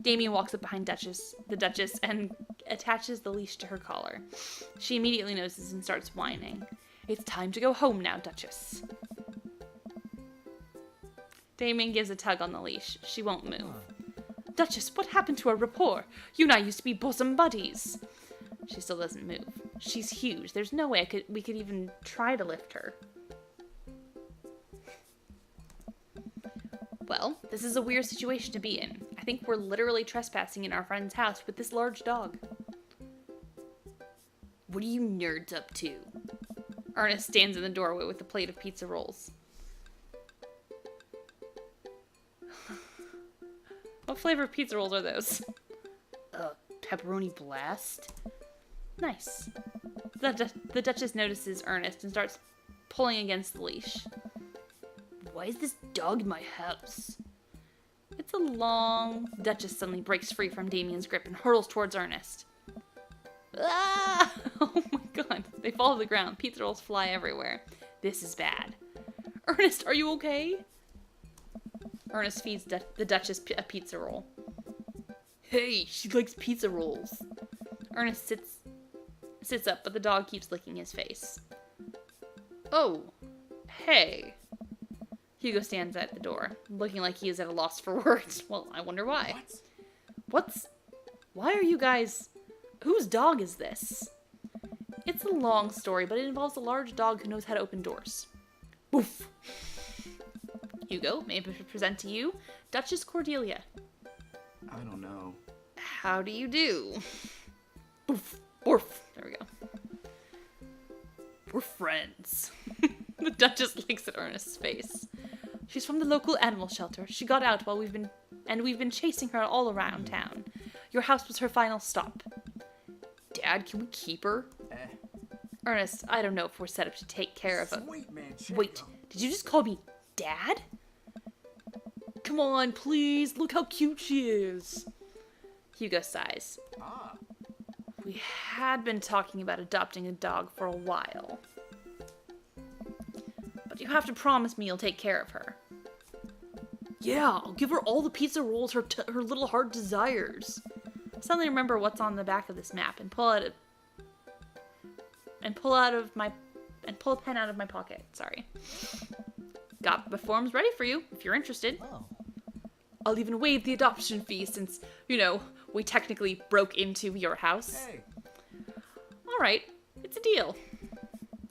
Damien walks up behind the Duchess and attaches the leash to her collar. She immediately notices and starts whining. It's time to go home now, Duchess. Damien gives a tug on the leash. She won't move. Duchess, what happened to our rapport? You and I used to be bosom buddies. She still doesn't move. She's huge. There's no way we could even try to lift her. Well, this is a weird situation to be in. I think we're literally trespassing in our friend's house with this large dog. What are you nerds up to? Ernest stands in the doorway with a plate of pizza rolls. What flavor of pizza rolls are those? Pepperoni blast? Nice. The Duchess notices Ernest and starts pulling against the leash. Why is this dog in my house? It's a long... Duchess suddenly breaks free from Damien's grip and hurls towards Ernest. Ah! Oh my god. They fall to the ground. Pizza rolls fly everywhere. This is bad. Ernest, are you okay? Ernest feeds the Duchess a pizza roll. Hey, she likes pizza rolls. Ernest sits up, but the dog keeps licking his face. Oh, hey. Hugo stands at the door, looking like he is at a loss for words. Well, I wonder why. Why are you guys... Whose dog is this? It's a long story, but it involves a large dog who knows how to open doors. Woof. Hugo, may I present to you Duchess Cordelia. I don't know. How do you do? Boof. Borf. There we go. We're friends. The Duchess looks at Ernest's face. She's from the local animal shelter. She got out while we've been chasing her all around town. Your house was her final stop. Dad, can we keep her? Ernest, I don't know if we're set up to take care of her. Sweet man, Wait, did you just call me Dad? Come on, please. Look how cute she is. Hugo sighs. We had been talking about adopting a dog for a while. But you have to promise me you'll take care of her. Yeah, I'll give her all the pizza rolls her little heart desires. Suddenly remember what's on the back of this map and pull a pen out of my pocket. Sorry. Got the forms ready for you, if you're interested. Oh. I'll even waive the adoption fee since, we technically broke into your house. Hey. Alright, it's a deal.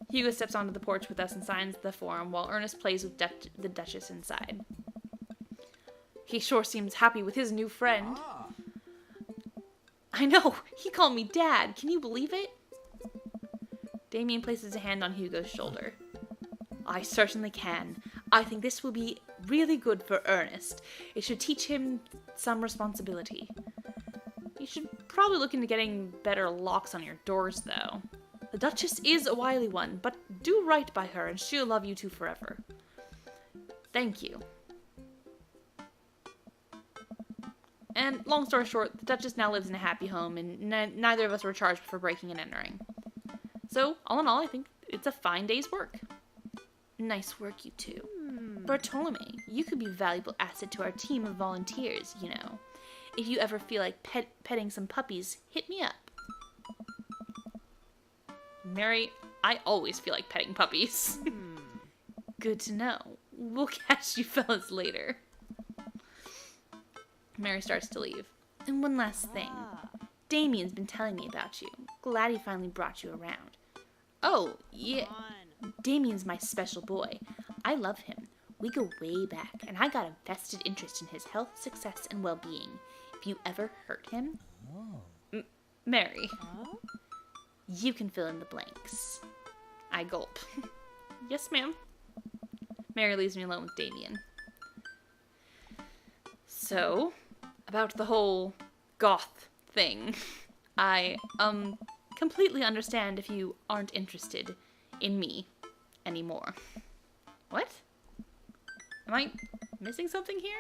Hugo steps onto the porch with us and signs the form while Ernest plays with the Duchess inside. He sure seems happy with his new friend. I know, he called me Dad. Can you believe it? Damien places a hand on Hugo's shoulder. I certainly can. I think this will be really good for Ernest. It should teach him some responsibility. You should probably look into getting better locks on your doors, though. The Duchess is a wily one, but do right by her and she'll love you two forever. Thank you. And long story short, the Duchess now lives in a happy home, and neither of us were charged for breaking and entering. So, all in all, I think it's a fine day's work. Nice work, you two. Bartolome, you could be a valuable asset to our team of volunteers, you know. If you ever feel like petting some puppies, hit me up. Mary, I always feel like petting puppies. Good to know. We'll catch you fellas later. Mary starts to leave. And one last thing. Damien's been telling me about you. Glad he finally brought you around. Oh, yeah. Damien's my special boy. I love him. We go way back, and I got a vested interest in his health, success, and well-being. If you ever hurt him... Mary. You can fill in the blanks. I gulp. Yes, ma'am. Mary leaves me alone with Damien. So, about the whole goth thing. I, completely understand if you aren't interested in me anymore. What? Am I missing something here?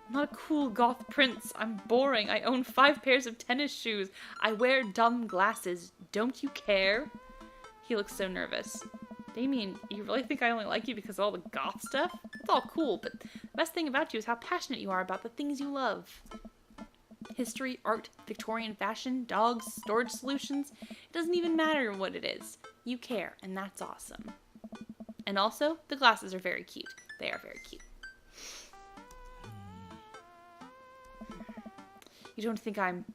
I'm not a cool goth prince. I'm boring. I own 5 pairs of tennis shoes. I wear dumb glasses. Don't you care? He looks so nervous. Damien, you really think I only like you because of all the goth stuff? It's all cool, but the best thing about you is how passionate you are about the things you love. History, art, Victorian fashion, dogs, storage solutions. It doesn't even matter what it is. You care, and that's awesome. And also, the glasses are very cute. They are very cute. You don't think I'm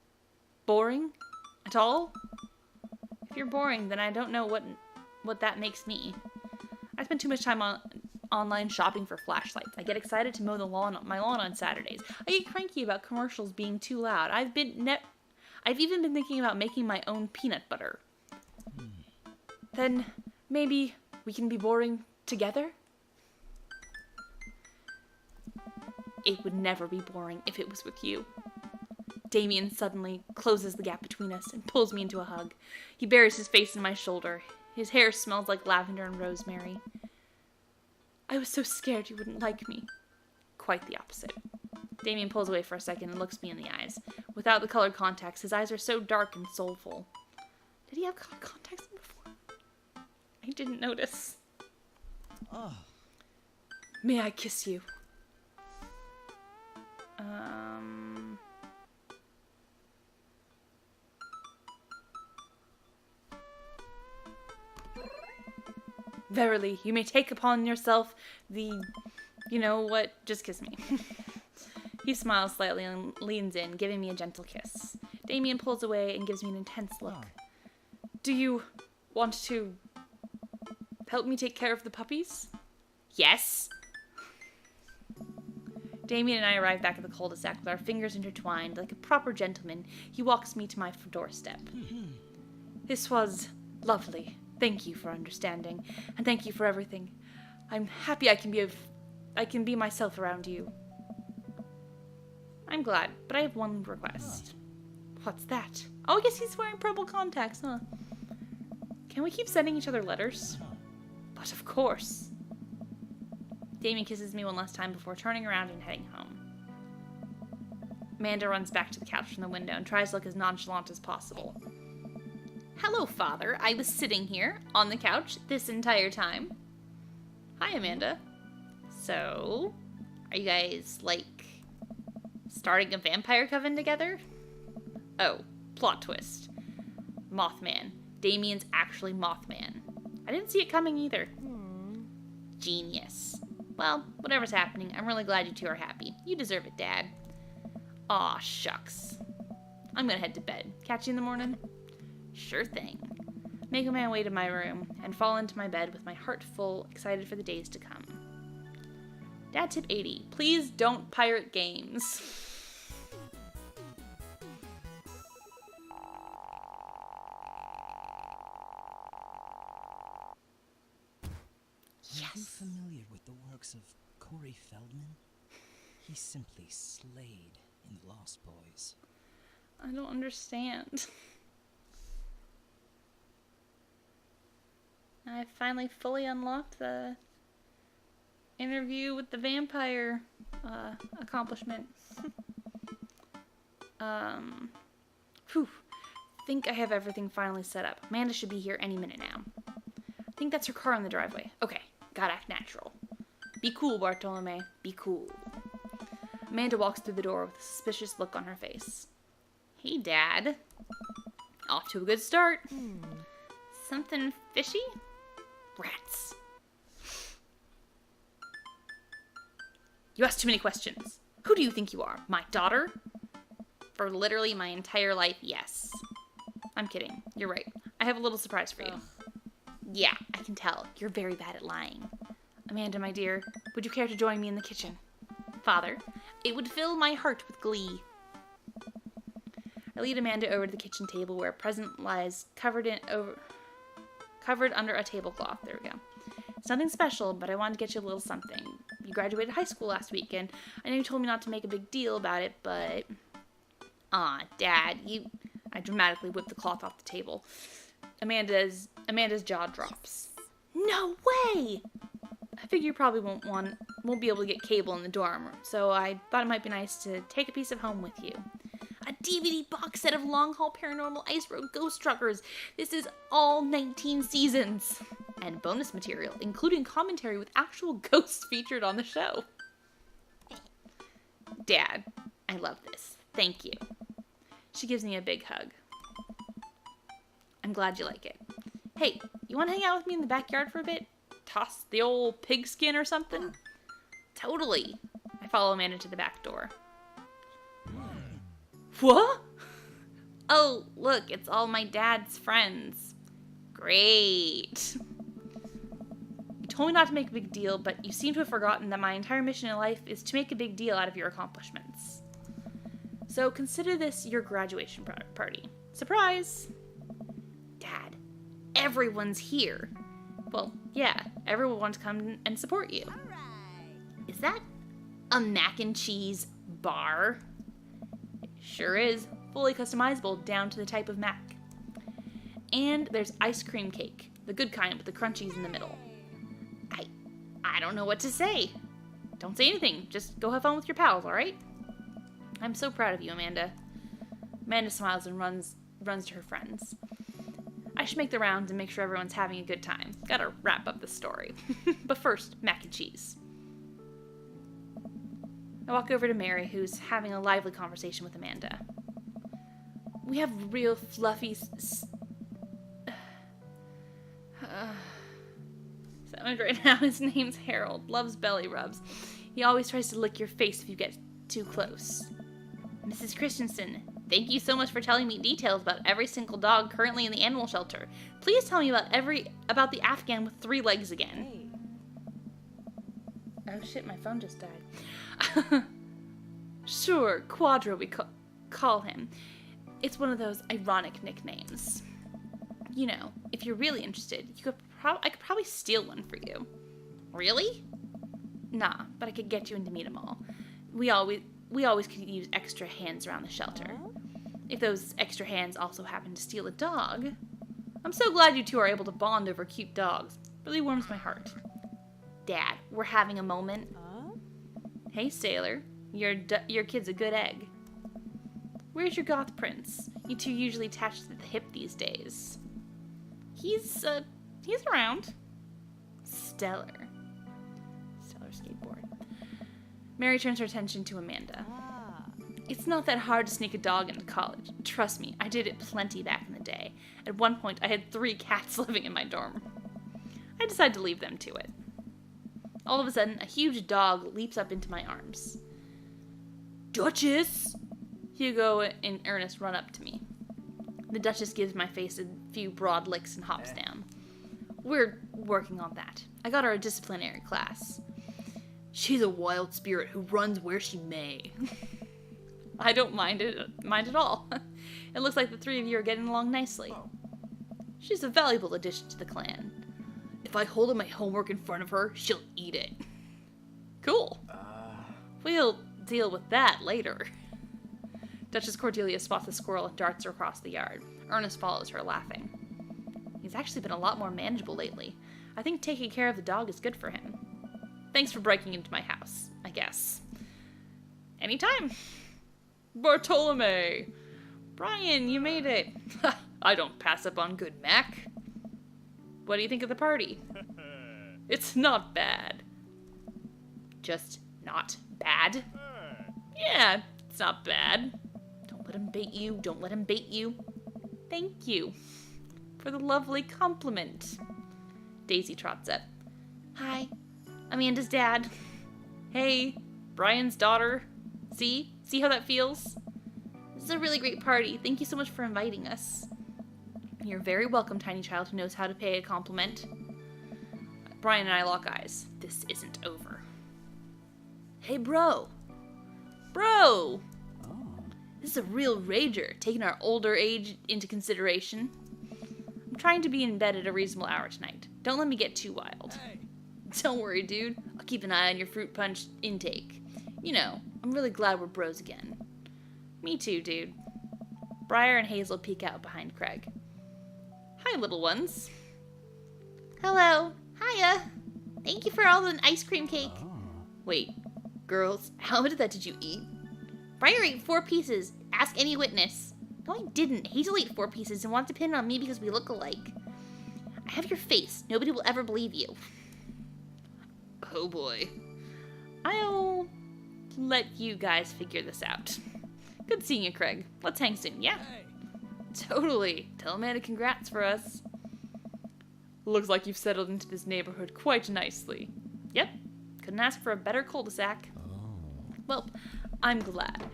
boring at all? If you're boring, then I don't know what that makes me. I spend too much time online shopping for flashlights. I get excited to mow my lawn on Saturdays. I get cranky about commercials being too loud. I've even been thinking about making my own peanut butter. Then maybe we can be boring together? It would never be boring if it was with you. Damien suddenly closes the gap between us and pulls me into a hug. He buries his face in my shoulder. His hair smells like lavender and rosemary. I was so scared you wouldn't like me. Quite the opposite. Damien pulls away for a second and looks me in the eyes. Without the colored contacts, his eyes are so dark and soulful. Did he have colored contacts before? I didn't notice. May I kiss you? Verily, you may take upon yourself the... You know what? Just kiss me. He smiles slightly and leans in, giving me a gentle kiss. Damien pulls away and gives me an intense look. Do you want to help me take care of the puppies? Yes. Damien and I arrive back at the cul-de-sac with our fingers intertwined. Like a proper gentleman, he walks me to my doorstep. This was lovely. Thank you for understanding, and thank you for everything. I'm happy I can be myself around you. I'm glad, but I have one request. What's that? Oh, I guess he's wearing purple contacts, huh? Can we keep sending each other letters? But of course. Damien kisses me one last time before turning around and heading home. Amanda runs back to the couch from the window and tries to look as nonchalant as possible. Hello, Father. I was sitting here on the couch this entire time. Hi, Amanda. So, are you guys, like, starting a vampire coven together? Oh, plot twist. Mothman. Damien's actually Mothman. I didn't see it coming either. Genius. Well, whatever's happening, I'm really glad you two are happy. You deserve it, Dad. Aw, shucks. I'm gonna head to bed. Catch you in the morning? Sure thing. Make my way to my room and fall into my bed with my heart full, excited for the days to come. Dad tip 80. Please don't pirate games. Yes. Are you familiar with the works of Corey Feldman? He simply slayed in The Lost Boys. I don't understand. I finally fully unlocked the interview with the vampire accomplishment. Whew. Think I have everything finally set up. Amanda should be here any minute now. I think that's her car in the driveway. Okay, gotta act natural. Be cool, Bartolome. Be cool. Amanda walks through the door with a suspicious look on her face. Hey, Dad. Off to a good start. Something fishy? Rats. You ask too many questions. Who do you think you are? My daughter? For literally my entire life, yes. I'm kidding. You're right. I have a little surprise for you. Yeah, I can tell. You're very bad at lying. Amanda, my dear, would you care to join me in the kitchen? Father, it would fill my heart with glee. I lead Amanda over to the kitchen table where a present lies covered under a tablecloth. There we go. It's nothing special, but I wanted to get you a little something. You graduated high school last week, and I know you told me not to make a big deal about it, but... Dad, I dramatically whip the cloth off the table. Amanda's jaw drops. No way! I figure you probably won't be able to get cable in the dorm room, so I thought it might be nice to take a piece of home with you. A DVD box set of Long Haul Paranormal Ice Road Ghost Truckers. This is all 19 seasons. And bonus material, including commentary with actual ghosts featured on the show. Dad, I love this. Thank you. She gives me a big hug. I'm glad you like it. Hey, you want to hang out with me in the backyard for a bit? Toss the old pigskin or something? Totally. I follow Amanda to the back door. What? Oh, look, it's all my dad's friends. Great. You told me not to make a big deal, but you seem to have forgotten that my entire mission in life is to make a big deal out of your accomplishments. So consider this your graduation party. Surprise! Dad, everyone's here. Well, yeah, everyone wants to come and support you. All right. Is that a mac and cheese bar? It sure is. Fully customizable down to the type of mac. And there's ice cream cake. The good kind with the crunchies in the middle. I don't know what to say. Don't say anything. Just go have fun with your pals, alright? I'm so proud of you, Amanda. Amanda smiles and runs to her friends. I should make the rounds and make sure everyone's having a good time. Gotta wrap up the story. But first, mac and cheese. I walk over to Mary, who's having a lively conversation with Amanda. We have real fluffy... Sound right now, his name's Harold. Loves belly rubs. He always tries to lick your face if you get too close. Mrs. Christensen, thank you so much for telling me details about every single dog currently in the animal shelter. Please tell me about the Afghan with 3 legs again. Oh shit, my phone just died. Sure, Quadro we call him. It's one of those ironic nicknames. You know, if you're really interested, I could probably steal one for you. Really? Nah, but I could get you in to meet them all. We always could use extra hands around the shelter. If those extra hands also happen to steal a dog. I'm so glad you two are able to bond over cute dogs. Really warms my heart. Dad, we're having a moment. Hey, Sailor. Your kid's a good egg. Where's your goth prince? You two usually attached to the hip these days. He's around. Stellar skateboard. Mary turns her attention to Amanda. It's not that hard to sneak a dog into college. Trust me, I did it plenty back in the day. At one point, I had 3 cats living in my dorm. I decided to leave them to it. All of a sudden, a huge dog leaps up into my arms. Duchess! Hugo and Ernest run up to me. The Duchess gives my face a few broad licks and hops down. We're working on that. I got her a disciplinary class. She's a wild spirit who runs where she may. I don't mind at all. It looks like the 3 of you are getting along nicely. She's a valuable addition to the clan. If I hold up my homework in front of her, she'll eat it. Cool. We'll deal with that later. Duchess Cordelia spots the squirrel and darts her across the yard. Ernest follows her, laughing. He's actually been a lot more manageable lately. I think taking care of the dog is good for him. Thanks for breaking into my house, I guess. Anytime. Bartolome! Brian, you made it. I don't pass up on good Mac. What do you think of the party? It's not bad. Just not bad? Yeah, it's not bad. Don't let him bait you. Don't let him bait you. Thank you for the lovely compliment. Daisy trots up. Hi, Amanda's dad. Hey, Brian's daughter. See how that feels? This is a really great party. Thank you so much for inviting us. You're very welcome, tiny child who knows how to pay a compliment. Brian and I lock eyes. This isn't over. Hey, bro. Bro! This is a real rager, taking our older age into consideration. I'm trying to be in bed at a reasonable hour tonight. Don't let me get too wild. Hey. Don't worry, dude. I'll keep an eye on your fruit punch intake. You know, I'm really glad we're bros again. Me too, dude. Briar and Hazel peek out behind Craig. Hi, little ones. Hello. Hiya. Thank you for all the ice cream cake. Wait, girls, how much of that did you eat? Briar ate 4 pieces. Ask any witness. No, I didn't. Hazel ate 4 pieces and wants to pin it on me because we look alike. I have your face. Nobody will ever believe you. Oh boy. I'll let you guys figure this out. Good seeing you, Craig. Let's hang soon, yeah? Hey. Totally. Tell Amanda congrats for us. Looks like you've settled into this neighborhood quite nicely. Yep. Couldn't ask for a better cul-de-sac. Well, I'm glad.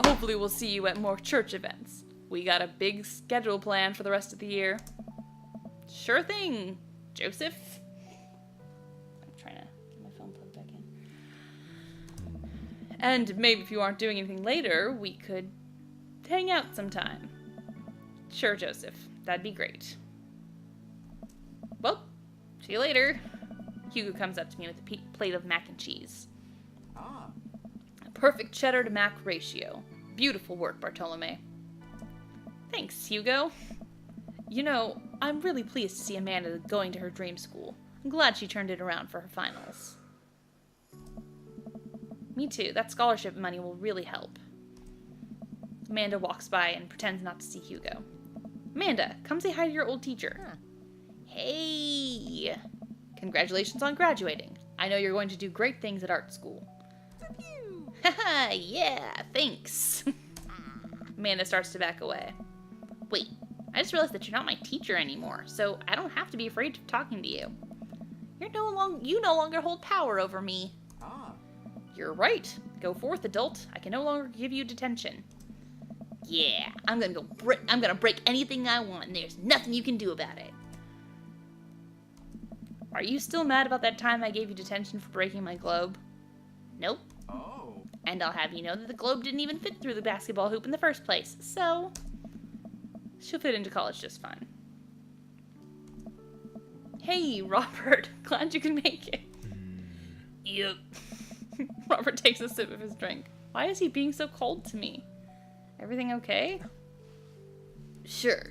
Hopefully we'll see you at more church events. We got a big schedule planned for the rest of the year. Sure thing, Joseph. I'm trying to get my phone plugged back in. And maybe if you aren't doing anything later, we could hang out sometime. Sure, Joseph. That'd be great. Well, see you later. Hugo comes up to me with a plate of mac and cheese. A perfect cheddar to mac ratio. Beautiful work, Bartolome. Thanks, Hugo. You know, I'm really pleased to see Amanda going to her dream school. I'm glad she turned it around for her finals. Me too. That scholarship money will really help. Amanda walks by and pretends not to see Hugo. Amanda, come say hi to your old teacher. Hey! Congratulations on graduating. I know you're going to do great things at art school. Haha, yeah, thanks. Amanda starts to back away. Wait, I just realized that you're not my teacher anymore, so I don't have to be afraid of talking to you. You no longer hold power over me. You're right. Go forth, adult. I can no longer give you detention. Yeah, I'm gonna break anything I want, and there's nothing you can do about it. Are you still mad about that time I gave you detention for breaking my globe? Nope. And I'll have you know that the globe didn't even fit through the basketball hoop in the first place, so she'll fit into college just fine. Hey, Robert. Glad you can make it. Yep. Robert takes a sip of his drink. Why is he being so cold to me? Everything okay? Sure.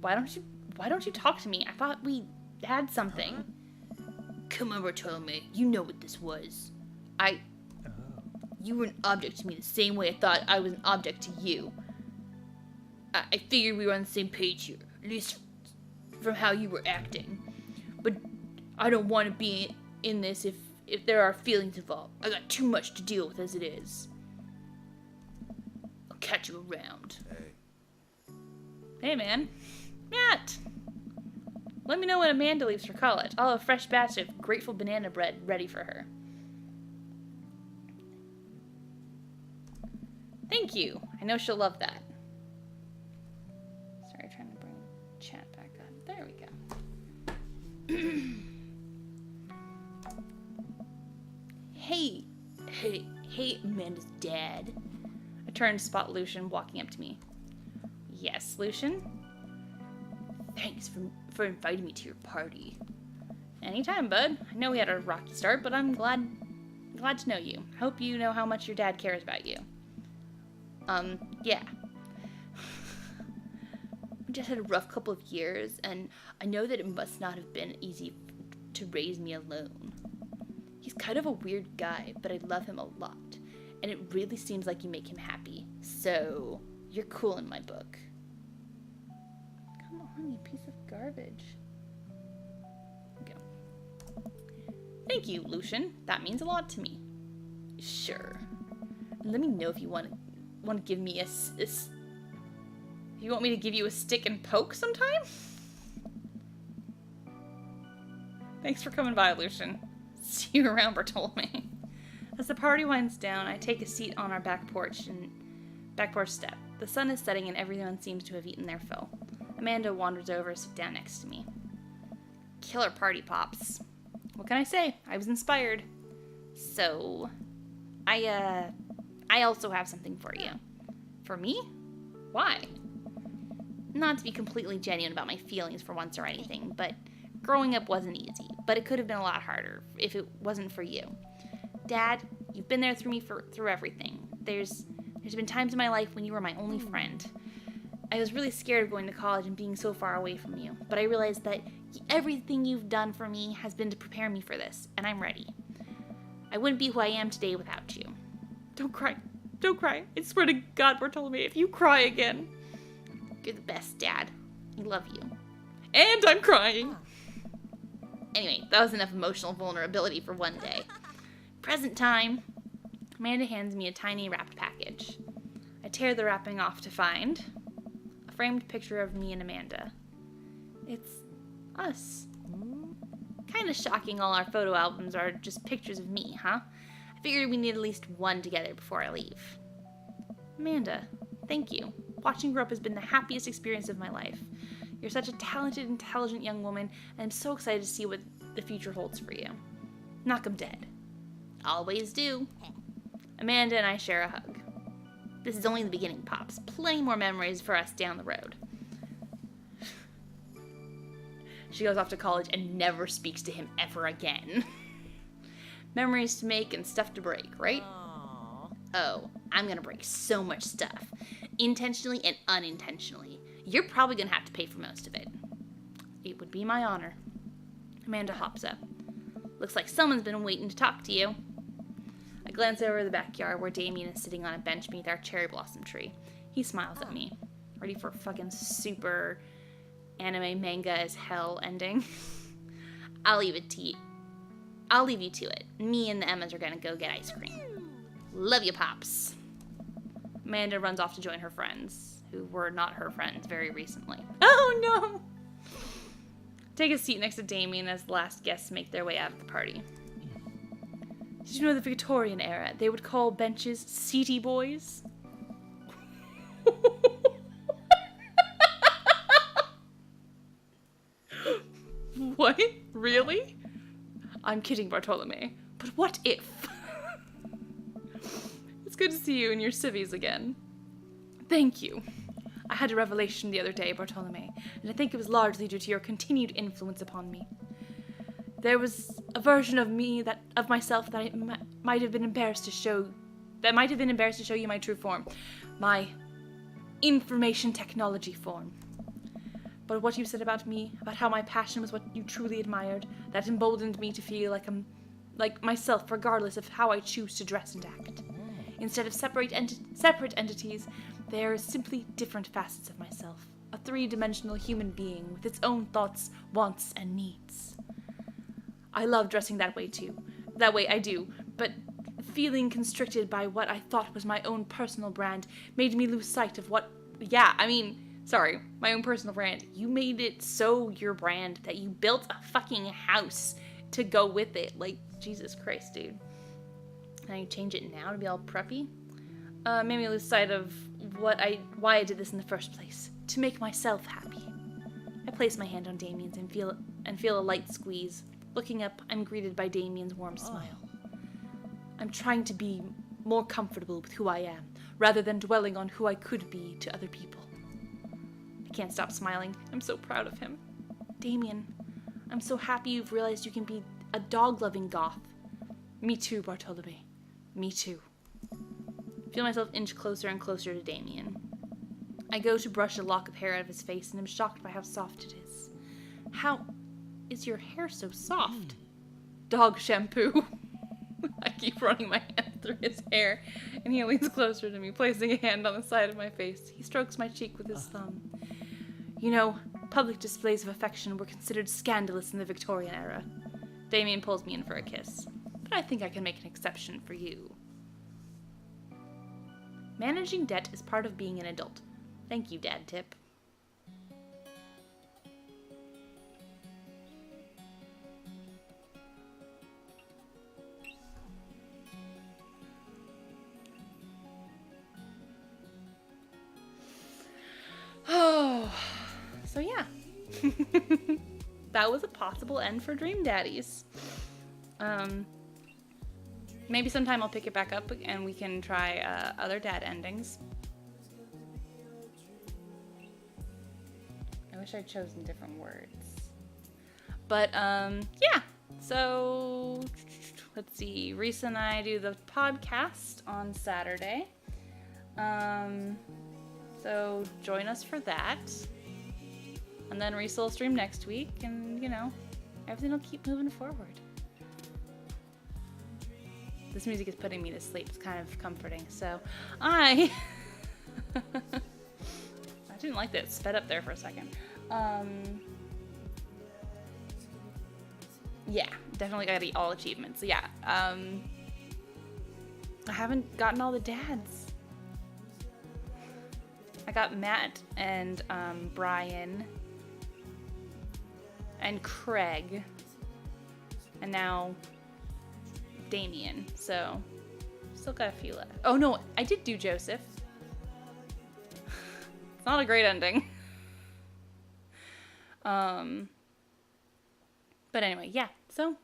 Why don't you talk to me? I thought we had something. Come on, Bartolome. You know what this was. You were an object to me the same way I thought I was an object to you. I figured we were on the same page here, at least from how you were acting. But I don't want to be in this if there are feelings involved. I got too much to deal with as it is. I'll catch you around. Hey, man. Matt! Let me know when Amanda leaves for college. I'll have a fresh batch of grateful banana bread ready for her. Thank you. I know she'll love that. Sorry, trying to bring chat back up. There we go. Hey, Amanda's dad. I turned to spot Lucian walking up to me. Yes, Lucian? Thanks for inviting me to your party. Anytime, bud. I know we had a rocky start, but I'm glad to know you. Hope you know how much your dad cares about you. Yeah. We just had a rough couple of years, and I know that it must not have been easy to raise me alone. He's kind of a weird guy, but I love him a lot, and it really seems like you make him happy. So, you're cool in my book. Come on, you piece of garbage. Go. Thank you, Lucian. That means a lot to me. Sure. Let me know if you want to give me if you want me to give you a stick and poke sometime? Thanks for coming by, Lucian. See you around, Bartolome. As the party winds down, I take a seat on our back porch step. The sun is setting and everyone seems to have eaten their fill. Amanda wanders over to sit down next to me. Killer party, Pops. What can I say? I was inspired. So, I also have something for you. For me? Why? Not to be completely genuine about my feelings for once or anything, but growing up wasn't easy, but it could have been a lot harder if it wasn't for you. Dad, you've been there through everything. There's been times in my life when you were my only friend. I was really scared of going to college and being so far away from you, but I realized that everything you've done for me has been to prepare me for this, and I'm ready. I wouldn't be who I am today without you. Don't cry. Don't cry. I swear to God, Bartolome, if you cry again. You're the best, Dad. I love you. And I'm crying. Anyway, that was enough emotional vulnerability for one day. Present time. Amanda hands me a tiny wrapped package. I tear the wrapping off to find a framed picture of me and Amanda. It's us. Kinda shocking all our photo albums are just pictures of me, huh? I figured we need at least one together before I leave. Amanda, thank you. Watching you grow up has been the happiest experience of my life. You're such a talented, intelligent young woman, and I'm so excited to see what the future holds for you. Knock 'em dead. Always do. Amanda and I share a hug. This is only the beginning, Pops. Plenty more memories for us down the road. She goes off to college and never speaks to him ever again. Memories to make and stuff to break, right? Oh, I'm gonna break so much stuff. Intentionally and unintentionally. You're probably gonna have to pay for most of it. It would be my honor. Amanda hops up. Looks like someone's been waiting to talk to you. I glance over the backyard where Damien is sitting on a bench beneath our cherry blossom tree. He smiles at me, ready for a fucking super anime manga as hell ending. I'll leave you to it. Me and the Emmas are gonna go get ice cream. Love you, Pops. Amanda runs off to join her friends, who were not her friends very recently. Oh no! Take a seat next to Damien as the last guests make their way out of the party. Did you know the Victorian era, they would call benches seaty boys? What? Really? I'm kidding, Bartolome. But what if? It's good to see you in your civvies again. Thank you. I had a revelation the other day, Bartolome, and I think it was largely due to your continued influence upon me. There was a version of me of myself that I might have been embarrassed to show you my true form, my information technology form. But what you said about me, about how my passion was what you truly admired, that emboldened me to feel like myself, regardless of how I choose to dress and act. Instead of separate entities, they are simply different facets of myself, a three-dimensional human being with its own thoughts, wants, and needs. I love dressing that way too. That way I do, but feeling constricted by what I thought was my own personal brand made me lose sight of my own personal brand. You made it so your brand that you built a fucking house to go with it. Like, Jesus Christ, dude. Can I change it now to be all preppy? Made me lose sight of why I did this in the first place. To make myself happy. I place my hand on Damien's and feel a light squeeze. Looking up, I'm greeted by Damien's warm smile. I'm trying to be more comfortable with who I am, rather than dwelling on who I could be to other people. I can't stop smiling. I'm so proud of him. Damien, I'm so happy you've realized you can be a dog-loving goth. Me too, Bartolome. Me too. I feel myself inch closer and closer to Damien. I go to brush a lock of hair out of his face and am shocked by how soft it is. How is your hair so soft? Dog shampoo. I keep running my hand through his hair, and he leans closer to me, placing a hand on the side of my face. He strokes my cheek with his thumb. You know, public displays of affection were considered scandalous in the Victorian era. Damien pulls me in for a kiss. But I think I can make an exception for you. Managing debt is part of being an adult. Thank you, Dad Tip. Oh, so yeah. That was a possible end for Dream Daddies. Maybe sometime I'll pick it back up and we can try other dad endings. I wish I'd chosen different words. But, yeah. So, let's see. Risa and I do the podcast on Saturday. So, join us for that. And then Risa will stream next week. And, you know, everything will keep moving forward. This music is putting me to sleep. It's kind of comforting. So, I didn't like that. It sped up there for a second. Yeah, definitely gotta be all achievements. So yeah, I haven't gotten all the dads. I got Matt and Brian and Craig, and now Damien. So still got a few left. Oh no, I did do Joseph. It's not a great ending. But anyway, yeah, so